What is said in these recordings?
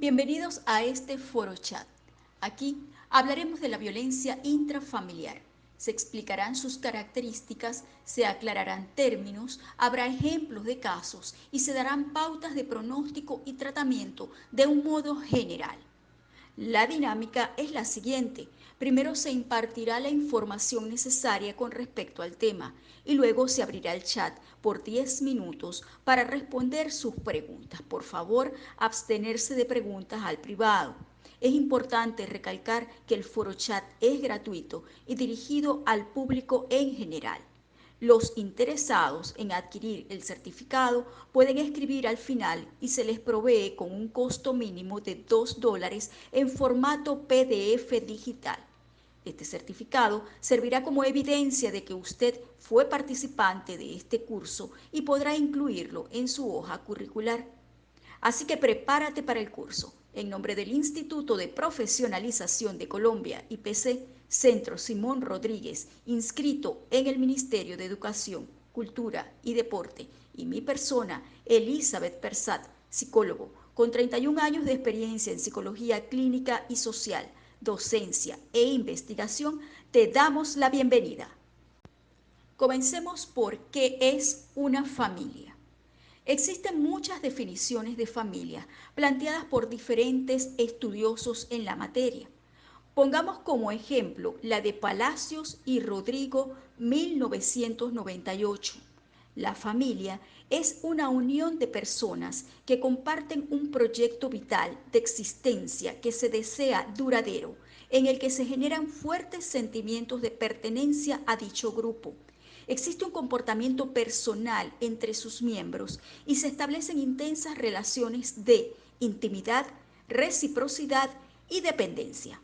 Bienvenidos a este foro chat. Aquí hablaremos de la violencia intrafamiliar. Se explicarán sus características, se aclararán términos, habrá ejemplos de casos y se darán pautas de pronóstico y tratamiento de un modo general. La dinámica es la siguiente. Primero se impartirá la información necesaria con respecto al tema y luego se abrirá el chat por 10 minutos para responder sus preguntas. Por favor, abstenerse de preguntas al privado. Es importante recalcar que el foro chat es gratuito y dirigido al público en general. Los interesados en adquirir el certificado pueden escribir al final y se les provee con un costo mínimo de $2 en formato PDF digital. Este certificado servirá como evidencia de que usted fue participante de este curso y podrá incluirlo en su hoja curricular. Así que prepárate para el curso. En nombre del Instituto de Profesionalización de Colombia, IPC, Centro Simón Rodríguez, inscrito en el Ministerio de Educación, Cultura y Deporte, y mi persona, Elizabeth Persat, psicólogo, con 31 años de experiencia en psicología clínica y social, docencia e investigación, te damos la bienvenida. Comencemos por qué es una familia. Existen muchas definiciones de familia planteadas por diferentes estudiosos en la materia. Pongamos como ejemplo la de Palacios y Rodrigo, 1998. La familia es una unión de personas que comparten un proyecto vital de existencia que se desea duradero, en el que se generan fuertes sentimientos de pertenencia a dicho grupo. Existe un comportamiento personal entre sus miembros y se establecen intensas relaciones de intimidad, reciprocidad y dependencia.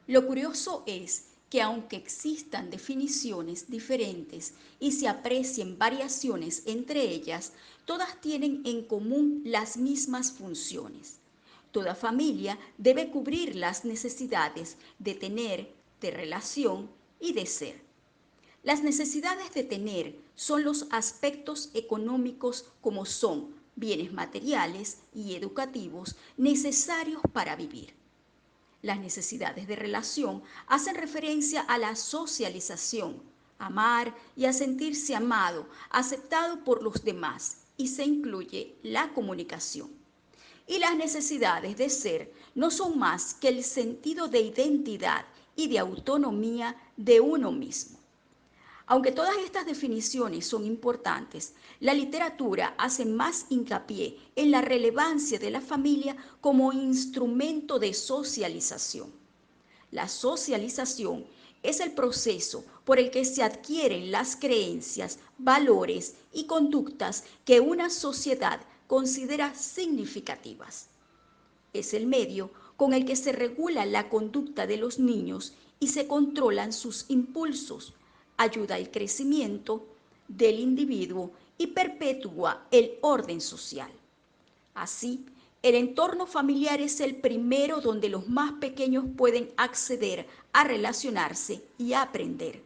Lo curioso es que aunque existan definiciones diferentes y se aprecien variaciones entre ellas, todas tienen en común las mismas funciones. Toda familia debe cubrir las necesidades de tener, de relación y de ser. Las necesidades de tener son los aspectos económicos como son bienes materiales y educativos necesarios para vivir. Las necesidades de relación hacen referencia a la socialización, amar y a sentirse amado, aceptado por los demás, y se incluye la comunicación. Y las necesidades de ser no son más que el sentido de identidad y de autonomía de uno mismo. Aunque todas estas definiciones son importantes, la literatura hace más hincapié en la relevancia de la familia como instrumento de socialización. La socialización es el proceso por el que se adquieren las creencias, valores y conductas que una sociedad considera significativas. Es el medio con el que se regula la conducta de los niños y se controlan sus impulsos, ayuda al crecimiento del individuo y perpetúa el orden social. Así, el entorno familiar es el primero donde los más pequeños pueden acceder a relacionarse y a aprender.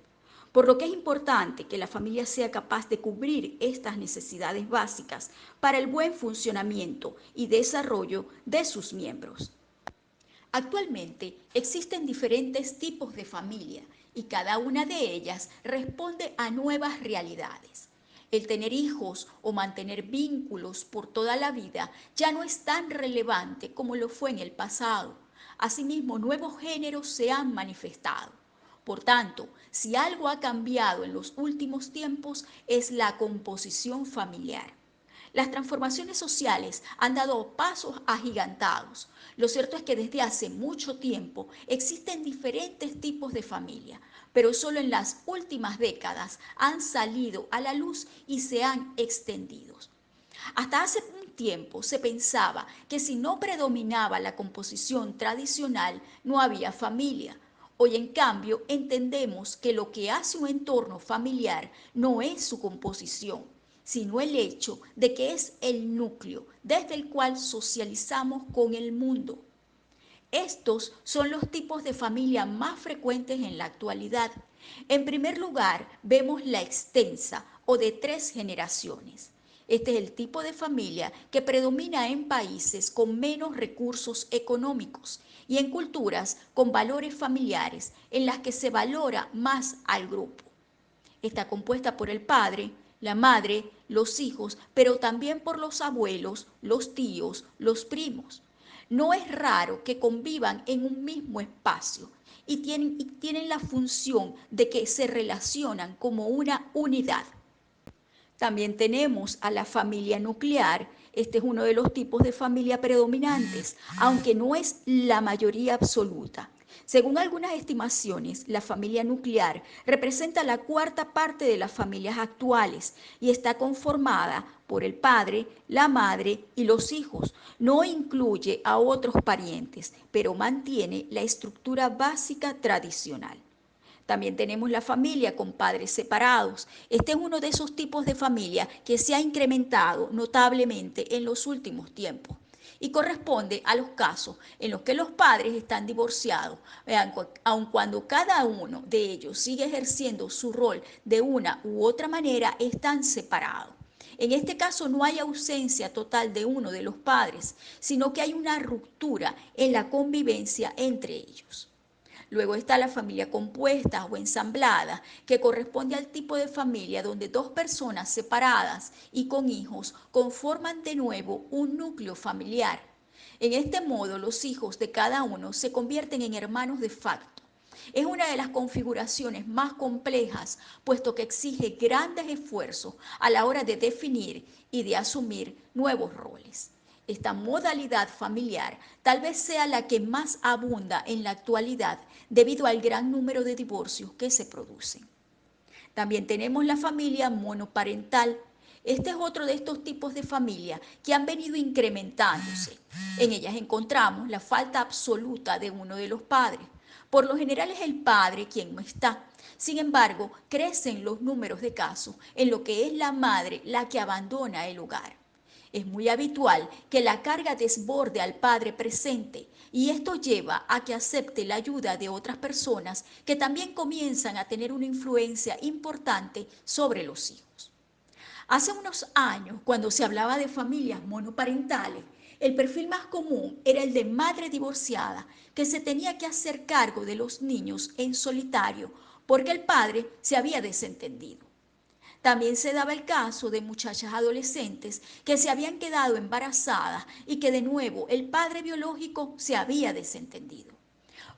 Por lo que es importante que la familia sea capaz de cubrir estas necesidades básicas para el buen funcionamiento y desarrollo de sus miembros. Actualmente existen diferentes tipos de familia y cada una de ellas responde a nuevas realidades. El tener hijos o mantener vínculos por toda la vida ya no es tan relevante como lo fue en el pasado. Asimismo, nuevos géneros se han manifestado. Por tanto, si algo ha cambiado en los últimos tiempos es la composición familiar. Las transformaciones sociales han dado pasos agigantados. Lo cierto es que desde hace mucho tiempo existen diferentes tipos de familia, pero solo en las últimas décadas han salido a la luz y se han extendido. Hasta hace un tiempo se pensaba que si no predominaba la composición tradicional, no había familia. Hoy, en cambio, entendemos que lo que hace un entorno familiar no es su composición, sino el hecho de que es el núcleo desde el cual socializamos con el mundo. Estos son los tipos de familia más frecuentes en la actualidad. En primer lugar, vemos la extensa o de 3 generaciones. Este es el tipo de familia que predomina en países con menos recursos económicos y en culturas con valores familiares en las que se valora más al grupo. Está compuesta por el padre, la madre, los hijos, pero también por los abuelos, los tíos, los primos. No es raro que convivan en un mismo espacio y tienen la función de que se relacionan como una unidad. También tenemos a la familia nuclear. Este es uno de los tipos de familia predominantes, aunque no es la mayoría absoluta. Según algunas estimaciones, la familia nuclear representa la cuarta parte de las familias actuales y está conformada por el padre, la madre y los hijos. No incluye a otros parientes, pero mantiene la estructura básica tradicional. También tenemos la familia con padres separados. Este es uno de esos tipos de familia que se ha incrementado notablemente en los últimos tiempos y corresponde a los casos en los que los padres están divorciados, aun cuando cada uno de ellos sigue ejerciendo su rol de una u otra manera, están separados. En este caso no hay ausencia total de uno de los padres, sino que hay una ruptura en la convivencia entre ellos. Luego está la familia compuesta o ensamblada, que corresponde al tipo de familia donde dos personas separadas y con hijos conforman de nuevo un núcleo familiar. En este modo, los hijos de cada uno se convierten en hermanos de facto. Es una de las configuraciones más complejas, puesto que exige grandes esfuerzos a la hora de definir y de asumir nuevos roles. Esta modalidad familiar tal vez sea la que más abunda en la actualidad debido al gran número de divorcios que se producen. También tenemos la familia monoparental. Este es otro de estos tipos de familia que han venido incrementándose. En ellas encontramos la falta absoluta de uno de los padres. Por lo general es el padre quien no está. Sin embargo, crecen los números de casos en lo que es la madre la que abandona el hogar. Es muy habitual que la carga desborde al padre presente y esto lleva a que acepte la ayuda de otras personas que también comienzan a tener una influencia importante sobre los hijos. Hace unos años, cuando se hablaba de familias monoparentales, el perfil más común era el de madre divorciada que se tenía que hacer cargo de los niños en solitario porque el padre se había desentendido. También se daba el caso de muchachas adolescentes que se habían quedado embarazadas y que de nuevo el padre biológico se había desentendido.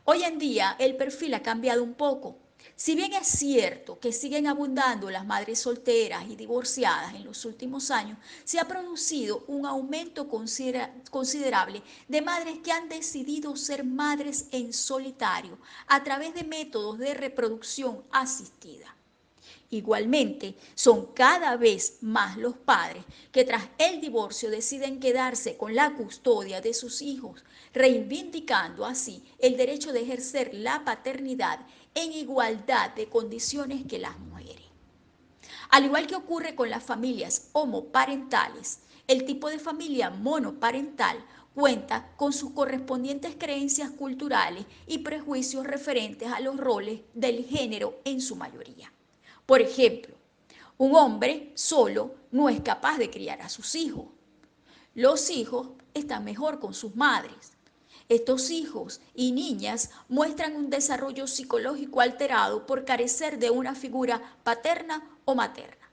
Hoy en día el perfil ha cambiado un poco. Si bien es cierto que siguen abundando las madres solteras y divorciadas en los últimos años, se ha producido un aumento considerable de madres que han decidido ser madres en solitario a través de métodos de reproducción asistida. Igualmente, son cada vez más los padres que tras el divorcio deciden quedarse con la custodia de sus hijos, reivindicando así el derecho de ejercer la paternidad en igualdad de condiciones que las mujeres. Al igual que ocurre con las familias homoparentales, el tipo de familia monoparental cuenta con sus correspondientes creencias culturales y prejuicios referentes a los roles del género en su mayoría. Por ejemplo, un hombre solo no es capaz de criar a sus hijos. Los hijos están mejor con sus madres. Estos hijos y niñas muestran un desarrollo psicológico alterado por carecer de una figura paterna o materna.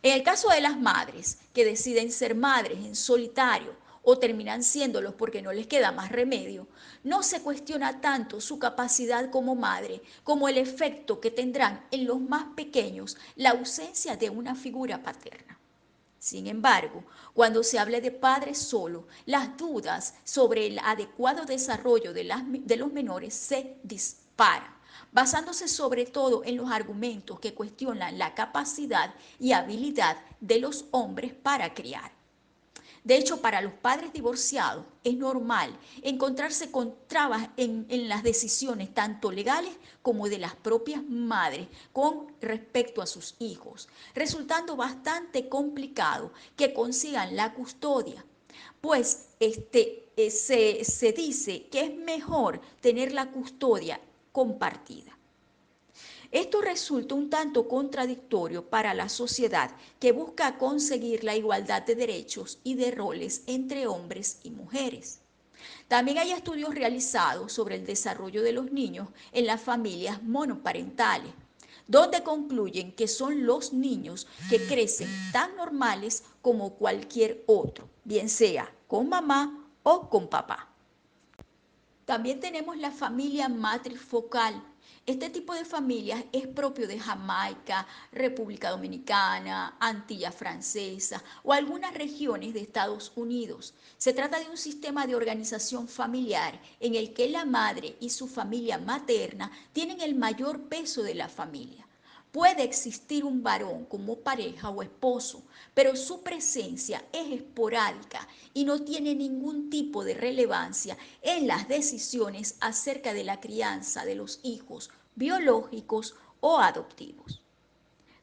En el caso de las madres que deciden ser madres en solitario o terminan siéndolos porque no les queda más remedio, no se cuestiona tanto su capacidad como madre como el efecto que tendrán en los más pequeños la ausencia de una figura paterna. Sin embargo, cuando se habla de padres solo, las dudas sobre el adecuado desarrollo de los menores se disparan, basándose sobre todo en los argumentos que cuestionan la capacidad y habilidad de los hombres para criar. De hecho, para los padres divorciados es normal encontrarse con trabas en las decisiones tanto legales como de las propias madres con respecto a sus hijos, resultando bastante complicado que consigan la custodia, pues se dice que es mejor tener la custodia compartida. Esto resulta un tanto contradictorio para la sociedad que busca conseguir la igualdad de derechos y de roles entre hombres y mujeres. También hay estudios realizados sobre el desarrollo de los niños en las familias monoparentales, donde concluyen que son los niños que crecen tan normales como cualquier otro, bien sea con mamá o con papá. También tenemos la familia matrifocal. Este tipo de familias es propio de Jamaica, República Dominicana, Antilla Francesa o algunas regiones de Estados Unidos. Se trata de un sistema de organización familiar en el que la madre y su familia materna tienen el mayor peso de la familia. Puede existir un varón como pareja o esposo, pero su presencia es esporádica y no tiene ningún tipo de relevancia en las decisiones acerca de la crianza de los hijos biológicos o adoptivos.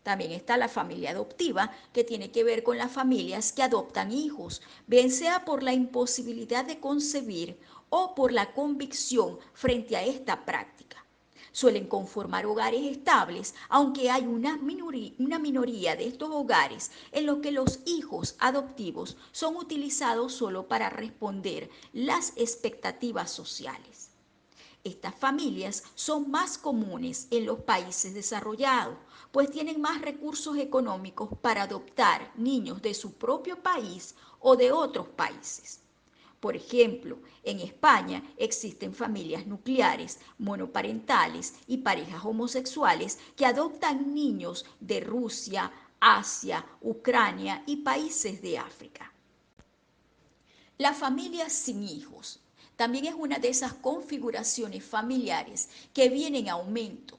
También está la familia adoptiva, que tiene que ver con las familias que adoptan hijos, bien sea por la imposibilidad de concebir o por la convicción frente a esta práctica. Suelen conformar hogares estables, aunque hay una minoría de estos hogares en los que los hijos adoptivos son utilizados solo para responder las expectativas sociales. Estas familias son más comunes en los países desarrollados, pues tienen más recursos económicos para adoptar niños de su propio país o de otros países. Por ejemplo, en España existen familias nucleares, monoparentales y parejas homosexuales que adoptan niños de Rusia, Asia, Ucrania y países de África. La familia sin hijos también es una de esas configuraciones familiares que vienen en aumento.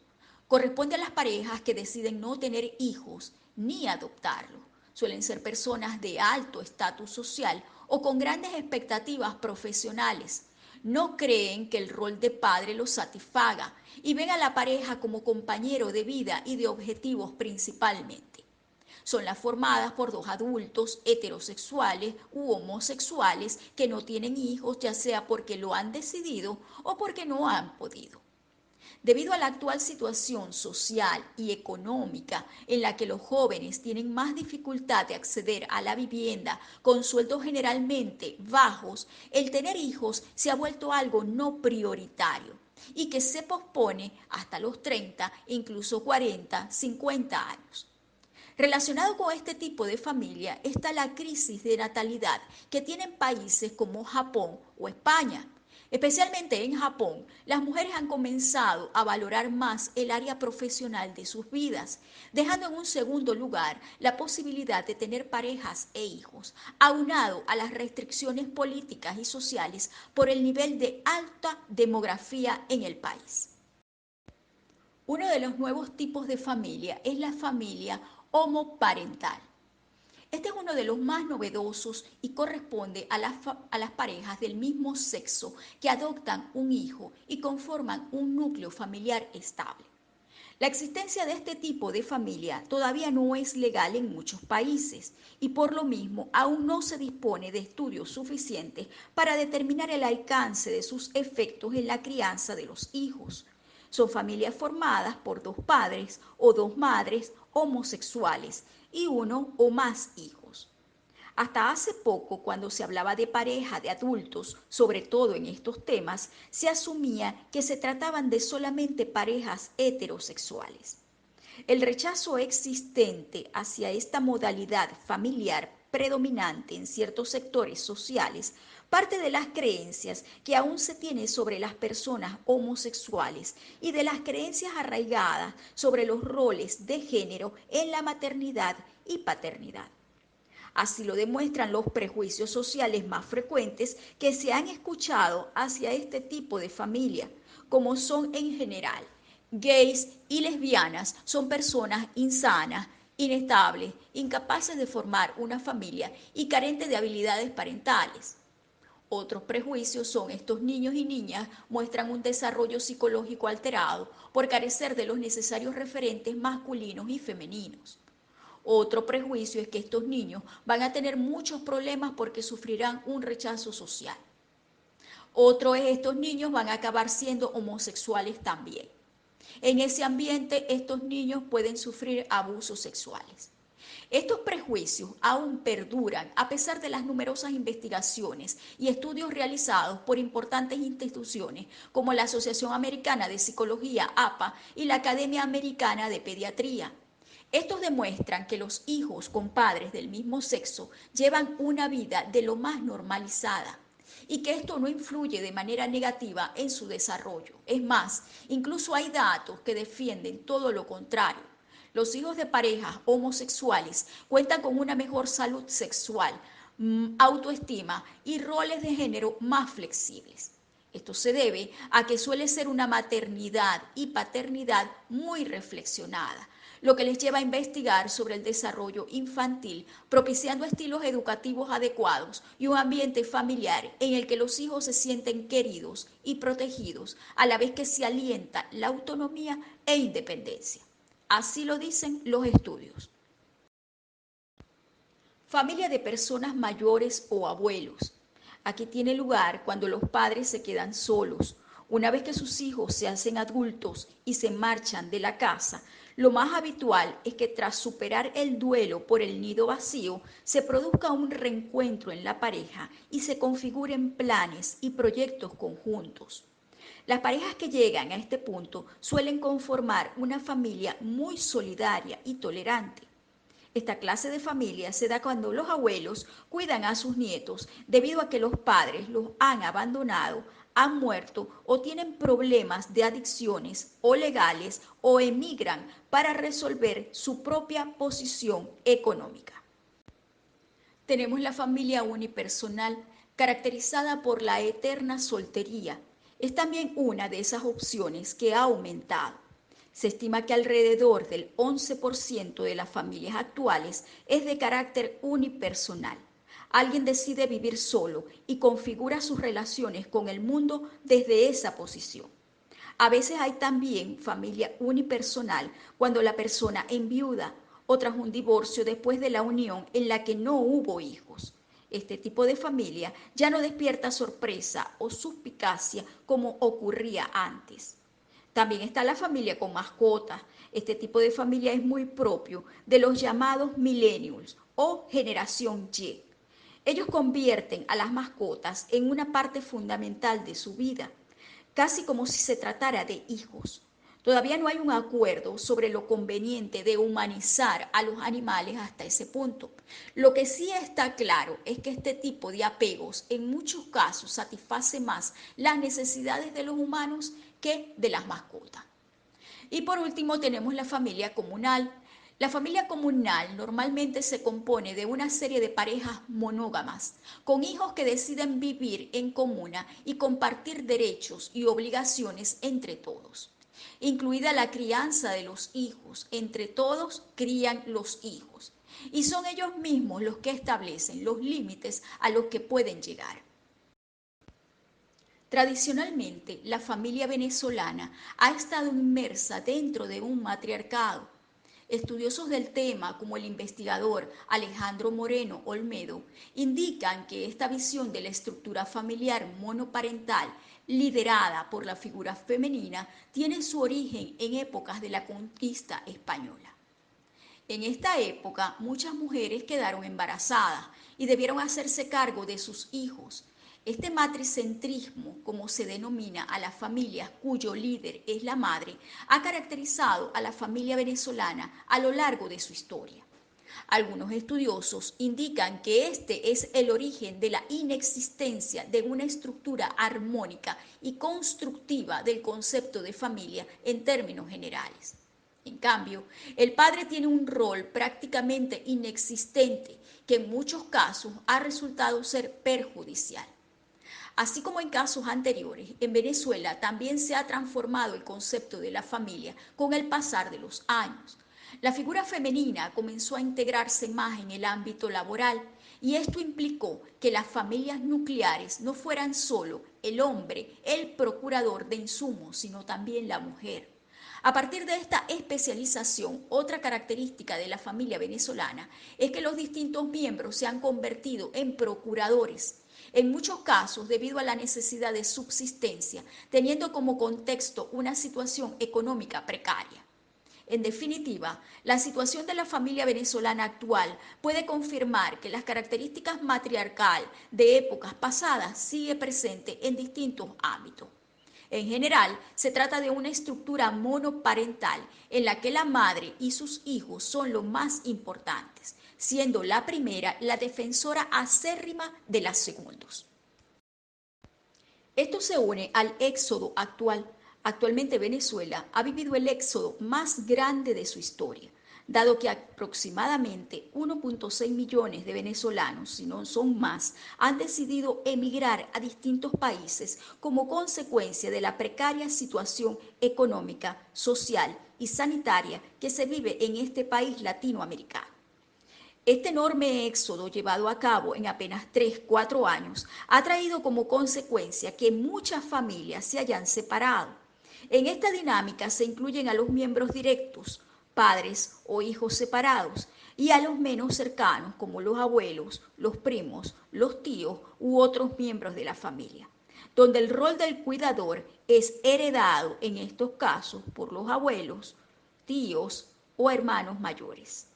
Corresponde a las parejas que deciden no tener hijos ni adoptarlos. Suelen ser personas de alto estatus social o con grandes expectativas profesionales. No creen que el rol de padre los satisfaga y ven a la pareja como compañero de vida y de objetivos principalmente. Son las formadas por dos adultos heterosexuales u homosexuales que no tienen hijos, ya sea porque lo han decidido o porque no han podido. Debido a la actual situación social y económica en la que los jóvenes tienen más dificultad de acceder a la vivienda con sueldos generalmente bajos, el tener hijos se ha vuelto algo no prioritario y que se pospone hasta los 30, incluso 40, 50 años. Relacionado con este tipo de familia está la crisis de natalidad que tienen países como Japón o España. Especialmente en Japón, las mujeres han comenzado a valorar más el área profesional de sus vidas, dejando en un segundo lugar la posibilidad de tener parejas e hijos, aunado a las restricciones políticas y sociales por el nivel de alta demografía en el país. Uno de los nuevos tipos de familia es la familia homoparental. Este es uno de los más novedosos y corresponde a las parejas del mismo sexo que adoptan un hijo y conforman un núcleo familiar estable. La existencia de este tipo de familia todavía no es legal en muchos países y por lo mismo aún no se dispone de estudios suficientes para determinar el alcance de sus efectos en la crianza de los hijos. Son familias formadas por dos padres o dos madres homosexuales y uno o más hijos. Hasta hace poco, cuando se hablaba de pareja de adultos, sobre todo en estos temas, se asumía que se trataban de solamente parejas heterosexuales. El rechazo existente hacia esta modalidad familiar predominante en ciertos sectores sociales parte de las creencias que aún se tiene sobre las personas homosexuales y de las creencias arraigadas sobre los roles de género en la maternidad y paternidad. Así lo demuestran los prejuicios sociales más frecuentes que se han escuchado hacia este tipo de familia, como son en general gays y lesbianas son personas insanas, inestables, incapaces de formar una familia y carentes de habilidades parentales. Otros prejuicios son estos niños y niñas muestran un desarrollo psicológico alterado por carecer de los necesarios referentes masculinos y femeninos. Otro prejuicio es que estos niños van a tener muchos problemas porque sufrirán un rechazo social. Otro es estos niños van a acabar siendo homosexuales también. En ese ambiente, estos niños pueden sufrir abusos sexuales. Estos prejuicios aún perduran a pesar de las numerosas investigaciones y estudios realizados por importantes instituciones como la Asociación Americana de Psicología, APA, y la Academia Americana de Pediatría. Estos demuestran que los hijos con padres del mismo sexo llevan una vida de lo más normalizada y que esto no influye de manera negativa en su desarrollo. Es más, incluso hay datos que defienden todo lo contrario. Los hijos de parejas homosexuales cuentan con una mejor salud sexual, autoestima y roles de género más flexibles. Esto se debe a que suele ser una maternidad y paternidad muy reflexionada, lo que les lleva a investigar sobre el desarrollo infantil, propiciando estilos educativos adecuados y un ambiente familiar en el que los hijos se sienten queridos y protegidos, a la vez que se alienta la autonomía e independencia. Así lo dicen los estudios. Familia de personas mayores o abuelos. Aquí tiene lugar cuando los padres se quedan solos. Una vez que sus hijos se hacen adultos y se marchan de la casa, lo más habitual es que tras superar el duelo por el nido vacío, se produzca un reencuentro en la pareja y se configuren planes y proyectos conjuntos. Las parejas que llegan a este punto suelen conformar una familia muy solidaria y tolerante. Esta clase de familia se da cuando los abuelos cuidan a sus nietos debido a que los padres los han abandonado, han muerto o tienen problemas de adicciones o legales o emigran para resolver su propia posición económica. Tenemos la familia unipersonal, caracterizada por la eterna soltería. Es también una de esas opciones que ha aumentado. Se estima que alrededor del 11% de las familias actuales es de carácter unipersonal. Alguien decide vivir solo y configura sus relaciones con el mundo desde esa posición. A veces hay también familia unipersonal cuando la persona enviuda o tras un divorcio después de la unión en la que no hubo hijos. Este tipo de familia ya no despierta sorpresa o suspicacia como ocurría antes. También está la familia con mascotas. Este tipo de familia es muy propio de los llamados millennials o generación Y. Ellos convierten a las mascotas en una parte fundamental de su vida, casi como si se tratara de hijos. Todavía no hay un acuerdo sobre lo conveniente de humanizar a los animales hasta ese punto. Lo que sí está claro es que este tipo de apegos en muchos casos satisface más las necesidades de los humanos que de las mascotas. Y por último tenemos la familia comunal. La familia comunal normalmente se compone de una serie de parejas monógamas, con hijos que deciden vivir en comuna y compartir derechos y obligaciones entre todos, incluida la crianza de los hijos. Entre todos crían los hijos y son ellos mismos los que establecen los límites a los que pueden llegar. Tradicionalmente, la familia venezolana ha estado inmersa dentro de un matriarcado. Estudiosos del tema, como el investigador Alejandro Moreno Olmedo, indican que esta visión de la estructura familiar monoparental, liderada por la figura femenina, tiene su origen en épocas de la conquista española. En esta época, muchas mujeres quedaron embarazadas y debieron hacerse cargo de sus hijos. Este matricentrismo, como se denomina a las familias cuyo líder es la madre, ha caracterizado a la familia venezolana a lo largo de su historia. Algunos estudiosos indican que este es el origen de la inexistencia de una estructura armónica y constructiva del concepto de familia en términos generales. En cambio, el padre tiene un rol prácticamente inexistente que en muchos casos ha resultado ser perjudicial. Así como en casos anteriores, en Venezuela también se ha transformado el concepto de la familia con el pasar de los años. La figura femenina comenzó a integrarse más en el ámbito laboral y esto implicó que las familias nucleares no fueran solo el hombre, el procurador de insumos, sino también la mujer. A partir de esta especialización, otra característica de la familia venezolana es que los distintos miembros se han convertido en procuradores. en muchos casos debido a la necesidad de subsistencia, teniendo como contexto una situación económica precaria. En definitiva, la situación de la familia venezolana actual puede confirmar que las características matriarcal de épocas pasadas sigue presente en distintos ámbitos. En general, se trata de una estructura monoparental en la que la madre y sus hijos son los más importantes, siendo la primera la defensora acérrima de las segundos. Esto se une al éxodo actual. Actualmente Venezuela ha vivido el éxodo más grande de su historia, dado que aproximadamente 1.6 millones de venezolanos, si no son más, han decidido emigrar a distintos países como consecuencia de la precaria situación económica, social y sanitaria que se vive en este país latinoamericano. Este enorme éxodo llevado a cabo en apenas 3, 4 años ha traído como consecuencia que muchas familias se hayan separado. En esta dinámica se incluyen a los miembros directos, padres o hijos separados, y a los menos cercanos como los abuelos, los primos, los tíos u otros miembros de la familia, donde el rol del cuidador es heredado en estos casos por los abuelos, tíos o hermanos mayores.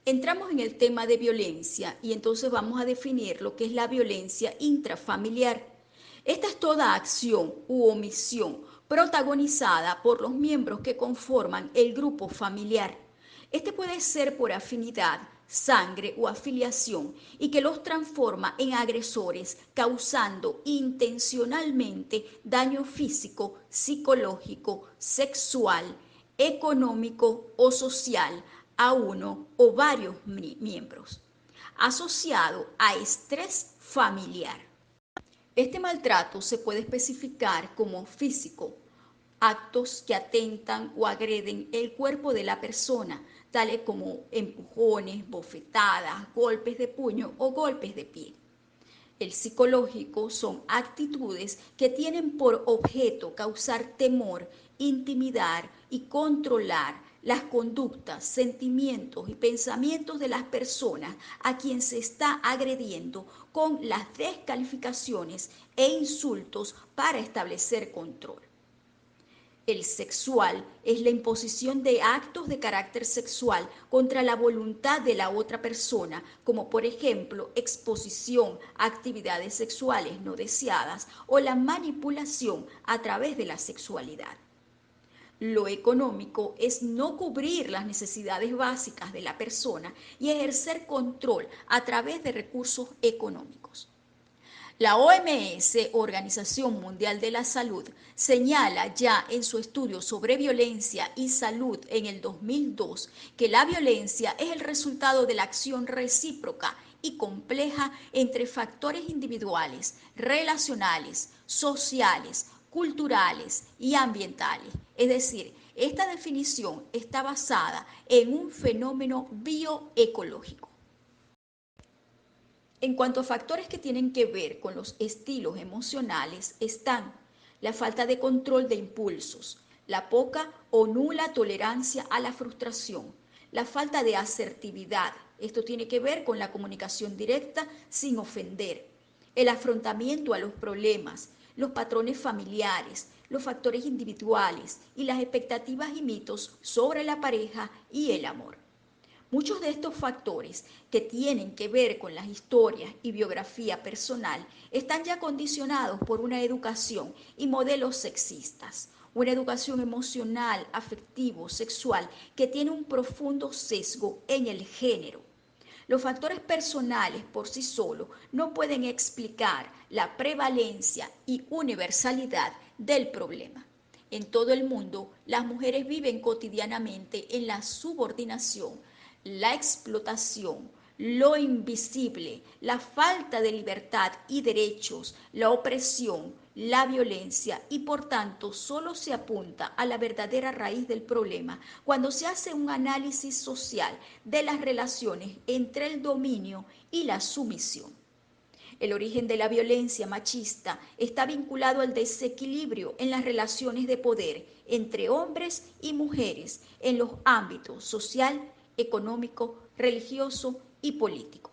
Entramos en el tema de violencia y entonces vamos a definir lo que es la violencia intrafamiliar. Esta es toda acción u omisión protagonizada por los miembros que conforman el grupo familiar. Este puede ser por afinidad, sangre o afiliación y que los transforma en agresores, causando intencionalmente daño físico, psicológico, sexual, económico o social a uno o varios miembros, asociado a estrés familiar. Este maltrato se puede especificar como físico, actos que atentan o agreden el cuerpo de la persona, tales como empujones, bofetadas, golpes de puño o golpes de pie. El psicológico son actitudes que tienen por objeto causar temor, intimidar y controlar las conductas, sentimientos y pensamientos de las personas a quien se está agrediendo con las descalificaciones e insultos para establecer control. El sexual es la imposición de actos de carácter sexual contra la voluntad de la otra persona, como por ejemplo exposición a actividades sexuales no deseadas o la manipulación a través de la sexualidad. Lo económico es no cubrir las necesidades básicas de la persona y ejercer control a través de recursos económicos. La OMS, Organización Mundial de la Salud, señala ya en su estudio sobre violencia y salud en el 2002 que la violencia es el resultado de la acción recíproca y compleja entre factores individuales, relacionales, sociales, culturales y ambientales. Es decir, esta definición está basada en un fenómeno bioecológico. En cuanto a factores que tienen que ver con los estilos emocionales están la falta de control de impulsos, la poca o nula tolerancia a la frustración, la falta de asertividad, esto tiene que ver con la comunicación directa sin ofender, el afrontamiento a los problemas, los patrones familiares, los factores individuales y las expectativas y mitos sobre la pareja y el amor. Muchos de estos factores que tienen que ver con las historias y biografía personal están ya condicionados por una educación y modelos sexistas, una educación emocional, afectivo, sexual que tiene un profundo sesgo en el género. Los factores personales por sí solos no pueden explicar la prevalencia y universalidad del problema. En todo el mundo, las mujeres viven cotidianamente en la subordinación, la explotación, lo invisible, la falta de libertad y derechos, la opresión, la violencia y por tanto solo se apunta a la verdadera raíz del problema cuando se hace un análisis social de las relaciones entre el dominio y la sumisión. El origen de la violencia machista está vinculado al desequilibrio en las relaciones de poder entre hombres y mujeres en los ámbitos social, económico, religioso y político.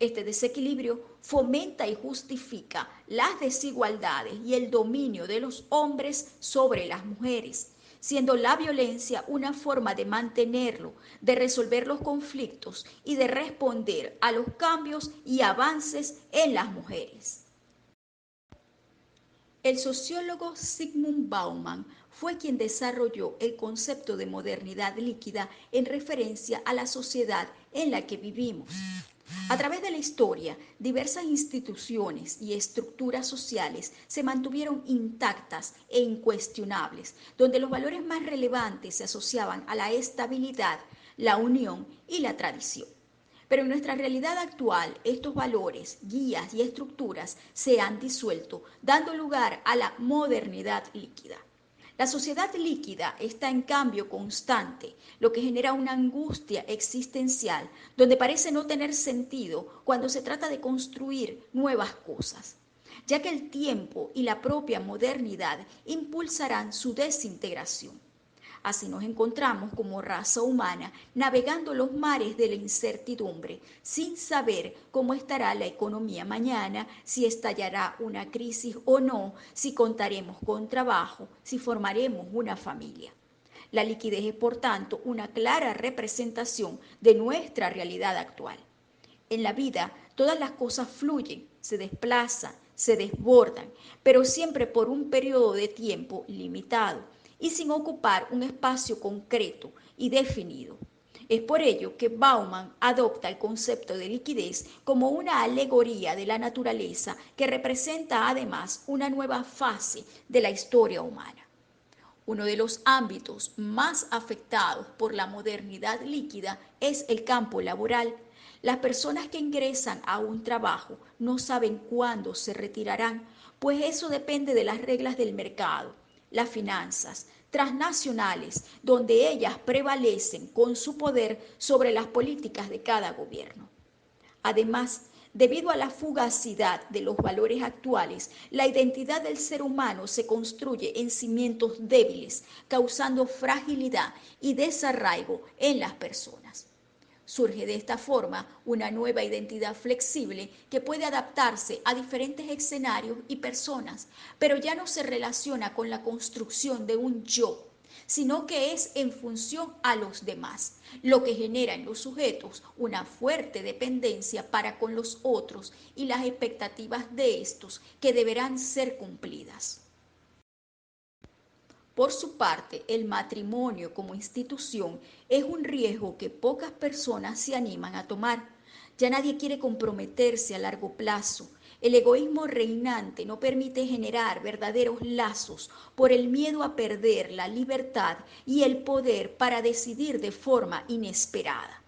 Este desequilibrio fomenta y justifica las desigualdades y el dominio de los hombres sobre las mujeres, siendo la violencia una forma de mantenerlo, de resolver los conflictos y de responder a los cambios y avances en las mujeres. El sociólogo Zygmunt Bauman fue quien desarrolló el concepto de modernidad líquida en referencia a la sociedad en la que vivimos. A través de la historia, diversas instituciones y estructuras sociales se mantuvieron intactas e incuestionables, donde los valores más relevantes se asociaban a la estabilidad, la unión y la tradición. Pero en nuestra realidad actual, estos valores, guías y estructuras se han disuelto, dando lugar a la modernidad líquida. La sociedad líquida está en cambio constante, lo que genera una angustia existencial, donde parece no tener sentido cuando se trata de construir nuevas cosas, ya que el tiempo y la propia modernidad impulsarán su desintegración. Así nos encontramos como raza humana navegando los mares de la incertidumbre, sin saber cómo estará la economía mañana, si estallará una crisis o no, si contaremos con trabajo, si formaremos una familia. La liquidez es, por tanto, una clara representación de nuestra realidad actual. En la vida, todas las cosas fluyen, se desplazan, se desbordan, pero siempre por un periodo de tiempo limitado y sin ocupar un espacio concreto y definido. Es por ello que Bauman adopta el concepto de liquidez como una alegoría de la naturaleza que representa además una nueva fase de la historia humana. Uno de los ámbitos más afectados por la modernidad líquida es el campo laboral. Las personas que ingresan a un trabajo no saben cuándo se retirarán, pues eso depende de las reglas del mercado, las finanzas transnacionales, donde ellas prevalecen con su poder sobre las políticas de cada gobierno. Además, debido a la fugacidad de los valores actuales, la identidad del ser humano se construye en cimientos débiles, causando fragilidad y desarraigo en las personas. Surge de esta forma una nueva identidad flexible que puede adaptarse a diferentes escenarios y personas, pero ya no se relaciona con la construcción de un yo, sino que es en función a los demás, lo que genera en los sujetos una fuerte dependencia para con los otros y las expectativas de estos que deberán ser cumplidas. Por su parte, el matrimonio como institución es un riesgo que pocas personas se animan a tomar. Ya nadie quiere comprometerse a largo plazo. El egoísmo reinante no permite generar verdaderos lazos por el miedo a perder la libertad y el poder para decidir de forma inesperada.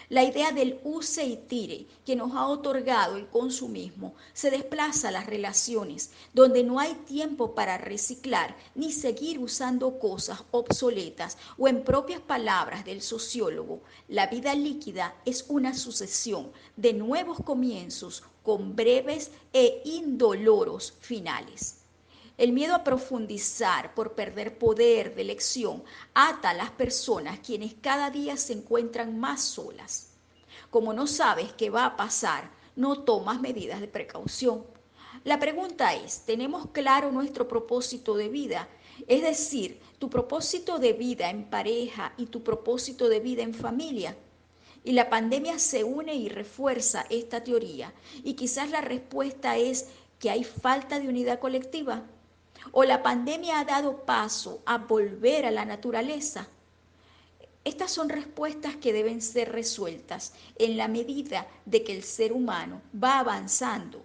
La idea del use y tire que nos ha otorgado el consumismo se desplaza a las relaciones, donde no hay tiempo para reciclar ni seguir usando cosas obsoletas o en propias palabras del sociólogo, la vida líquida es una sucesión de nuevos comienzos con breves e indoloros finales. El miedo a profundizar por perder poder de elección ata a las personas quienes cada día se encuentran más solas. Como no sabes qué va a pasar, no tomas medidas de precaución. La pregunta es, ¿tenemos claro nuestro propósito de vida? Es decir, tu propósito de vida en pareja y tu propósito de vida en familia. Y la pandemia se une y refuerza esta teoría. Y quizás la respuesta es que hay falta de unidad colectiva. O la pandemia ha dado paso a volver a la naturaleza. Estas son respuestas que deben ser resueltas en la medida de que el ser humano va avanzando.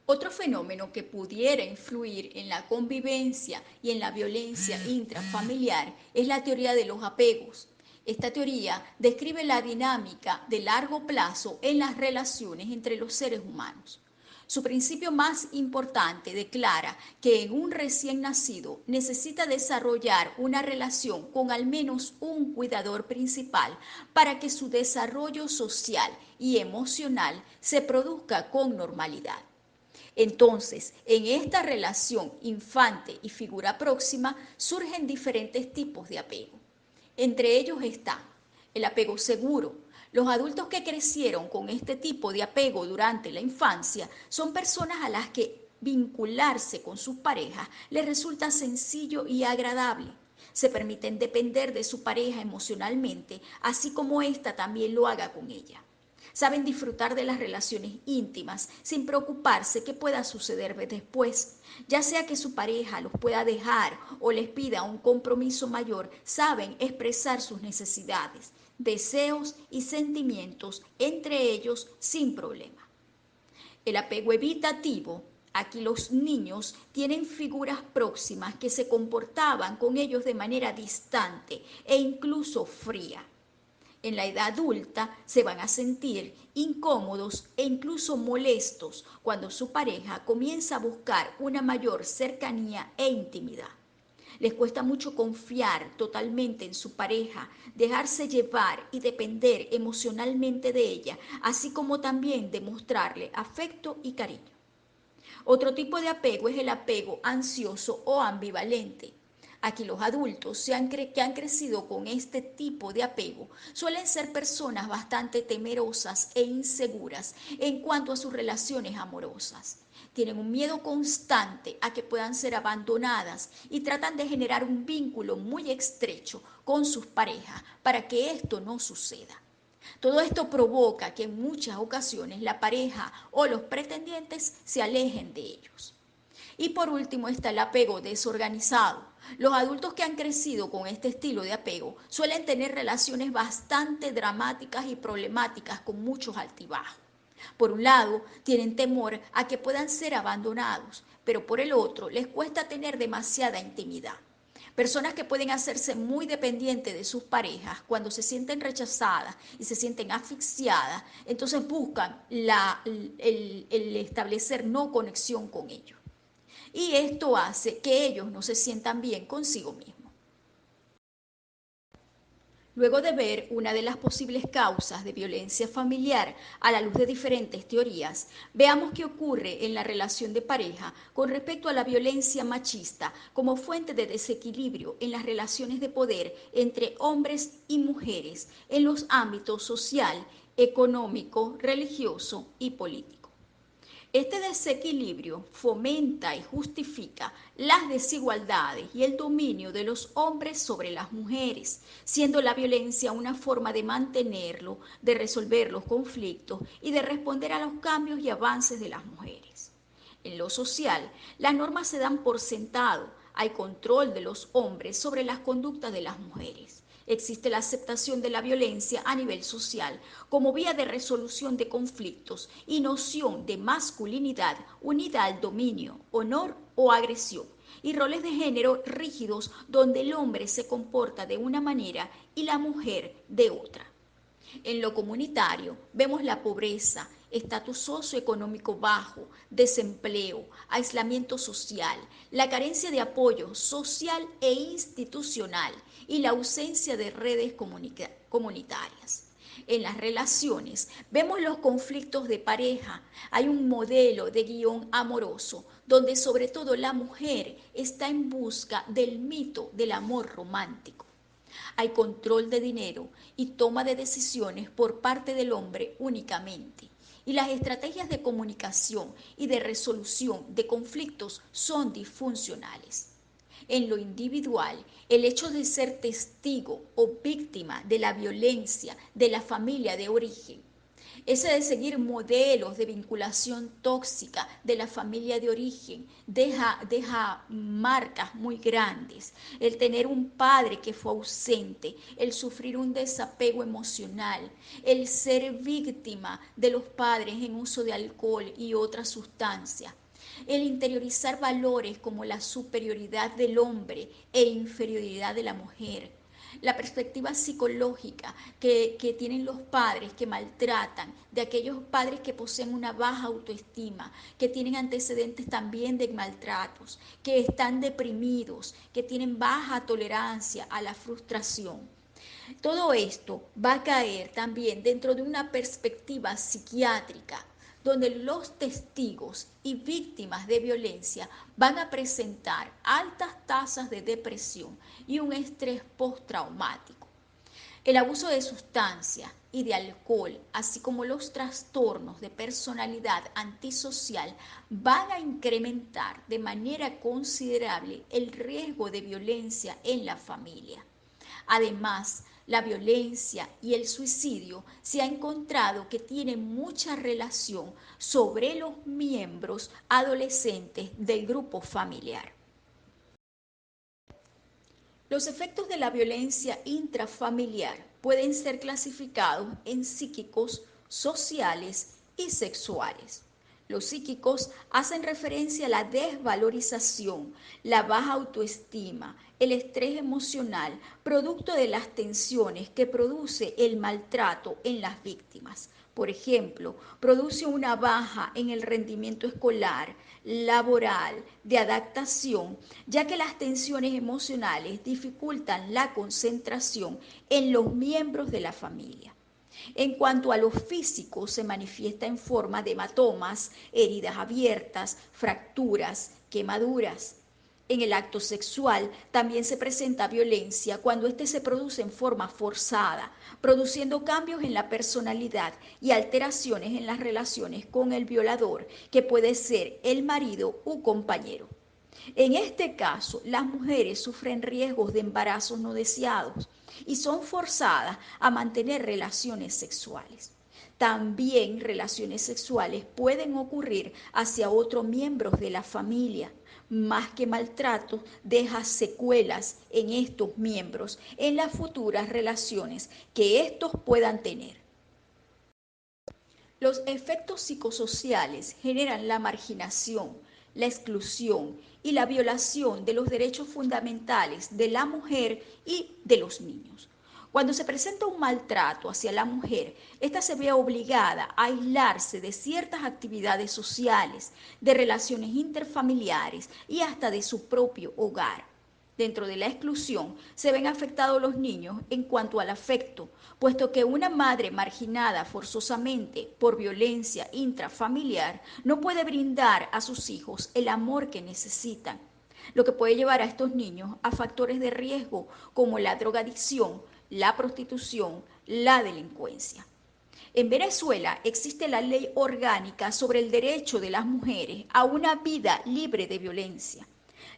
Otro fenómeno que pudiera influir en la convivencia y en la violencia intrafamiliar es la teoría de los apegos. Esta teoría describe la dinámica de largo plazo en las relaciones entre los seres humanos. Su principio más importante declara que en un recién nacido necesita desarrollar una relación con al menos un cuidador principal para que su desarrollo social y emocional se produzca con normalidad. Entonces, en esta relación infante y figura próxima surgen diferentes tipos de apego. Entre ellos está el apego seguro. Los adultos que crecieron con este tipo de apego durante la infancia son personas a las que vincularse con sus parejas les resulta sencillo y agradable. Se permiten depender de su pareja emocionalmente, así como ésta también lo haga con ella. Saben disfrutar de las relaciones íntimas sin preocuparse qué pueda suceder después. Ya sea que su pareja los pueda dejar o les pida un compromiso mayor, saben expresar sus necesidades, deseos y sentimientos entre ellos sin problema. El apego evitativo. Aquí los niños tienen figuras próximas que se comportaban con ellos de manera distante e incluso fría. En la edad adulta se van a sentir incómodos e incluso molestos cuando su pareja comienza a buscar una mayor cercanía e intimidad. Les cuesta mucho confiar totalmente en su pareja, dejarse llevar y depender emocionalmente de ella, así como también demostrarle afecto y cariño. Otro tipo de apego es el apego ansioso o ambivalente. Aquí los adultos que han crecido con este tipo de apego suelen ser personas bastante temerosas e inseguras en cuanto a sus relaciones amorosas. Tienen un miedo constante a que puedan ser abandonadas y tratan de generar un vínculo muy estrecho con sus parejas para que esto no suceda. Todo esto provoca que en muchas ocasiones la pareja o los pretendientes se alejen de ellos. Y por último está el apego desorganizado. Los adultos que han crecido con este estilo de apego suelen tener relaciones bastante dramáticas y problemáticas con muchos altibajos. Por un lado, tienen temor a que puedan ser abandonados, pero por el otro, les cuesta tener demasiada intimidad. Personas que pueden hacerse muy dependientes de sus parejas cuando se sienten rechazadas y se sienten asfixiadas, entonces buscan el establecer no conexión con ellos. Y esto hace que ellos no se sientan bien consigo mismos. Luego de ver una de las posibles causas de violencia familiar a la luz de diferentes teorías, veamos qué ocurre en la relación de pareja con respecto a la violencia machista como fuente de desequilibrio en las relaciones de poder entre hombres y mujeres en los ámbitos social, económico, religioso y político. Este desequilibrio fomenta y justifica las desigualdades y el dominio de los hombres sobre las mujeres, siendo la violencia una forma de mantenerlo, de resolver los conflictos y de responder a los cambios y avances de las mujeres. En lo social, las normas se dan por sentado, hay control de los hombres sobre las conductas de las mujeres. Existe la aceptación de la violencia a nivel social como vía de resolución de conflictos y noción de masculinidad unida al dominio, honor o agresión, y roles de género rígidos donde el hombre se comporta de una manera y la mujer de otra. En lo comunitario vemos la pobreza, estatus socioeconómico bajo, desempleo, aislamiento social, la carencia de apoyo social e institucional y la ausencia de redes comunitarias. En las relaciones vemos los conflictos de pareja. Hay un modelo de guión amoroso donde sobre todo la mujer está en busca del mito del amor romántico. Hay control de dinero y toma de decisiones por parte del hombre únicamente. Y las estrategias de comunicación y de resolución de conflictos son disfuncionales. En lo individual, el hecho de ser testigo o víctima de la violencia de la familia de origen, ese de seguir modelos de vinculación tóxica de la familia de origen deja marcas muy grandes. El tener un padre que fue ausente, el sufrir un desapego emocional, el ser víctima de los padres en uso de alcohol y otras sustancias. El interiorizar valores como la superioridad del hombre e inferioridad de la mujer, la perspectiva psicológica que tienen los padres que maltratan, de aquellos padres que poseen una baja autoestima, que tienen antecedentes también de maltratos, que están deprimidos, que tienen baja tolerancia a la frustración. Todo esto va a caer también dentro de una perspectiva psiquiátrica, donde los testigos y víctimas de violencia van a presentar altas tasas de depresión y un estrés postraumático. El abuso de sustancias y de alcohol, así como los trastornos de personalidad antisocial, van a incrementar de manera considerable el riesgo de violencia en la familia. Además, la violencia y el suicidio se ha encontrado que tienen mucha relación sobre los miembros adolescentes del grupo familiar. Los efectos de la violencia intrafamiliar pueden ser clasificados en psíquicos, sociales y sexuales. Los psíquicos hacen referencia a la desvalorización, la baja autoestima, el estrés emocional, producto de las tensiones que produce el maltrato en las víctimas. Por ejemplo, produce una baja en el rendimiento escolar, laboral, de adaptación, ya que las tensiones emocionales dificultan la concentración en los miembros de la familia. En cuanto a lo físico, se manifiesta en forma de hematomas, heridas abiertas, fracturas, quemaduras. En el acto sexual también se presenta violencia cuando éste se produce en forma forzada, produciendo cambios en la personalidad y alteraciones en las relaciones con el violador, que puede ser el marido u compañero. En este caso, las mujeres sufren riesgos de embarazos no deseados y son forzadas a mantener relaciones sexuales. También relaciones sexuales pueden ocurrir hacia otros miembros de la familia. Más que maltrato, deja secuelas en estos miembros en las futuras relaciones que estos puedan tener. Los efectos psicosociales generan la marginación, la exclusión y la violación de los derechos fundamentales de la mujer y de los niños. Cuando se presenta un maltrato hacia la mujer, ésta se ve obligada a aislarse de ciertas actividades sociales, de relaciones interfamiliares y hasta de su propio hogar. Dentro de la exclusión se ven afectados los niños en cuanto al afecto, puesto que una madre marginada forzosamente por violencia intrafamiliar no puede brindar a sus hijos el amor que necesitan, lo que puede llevar a estos niños a factores de riesgo como la drogadicción, la prostitución, la delincuencia. En Venezuela existe la ley orgánica sobre el derecho de las mujeres a una vida libre de violencia.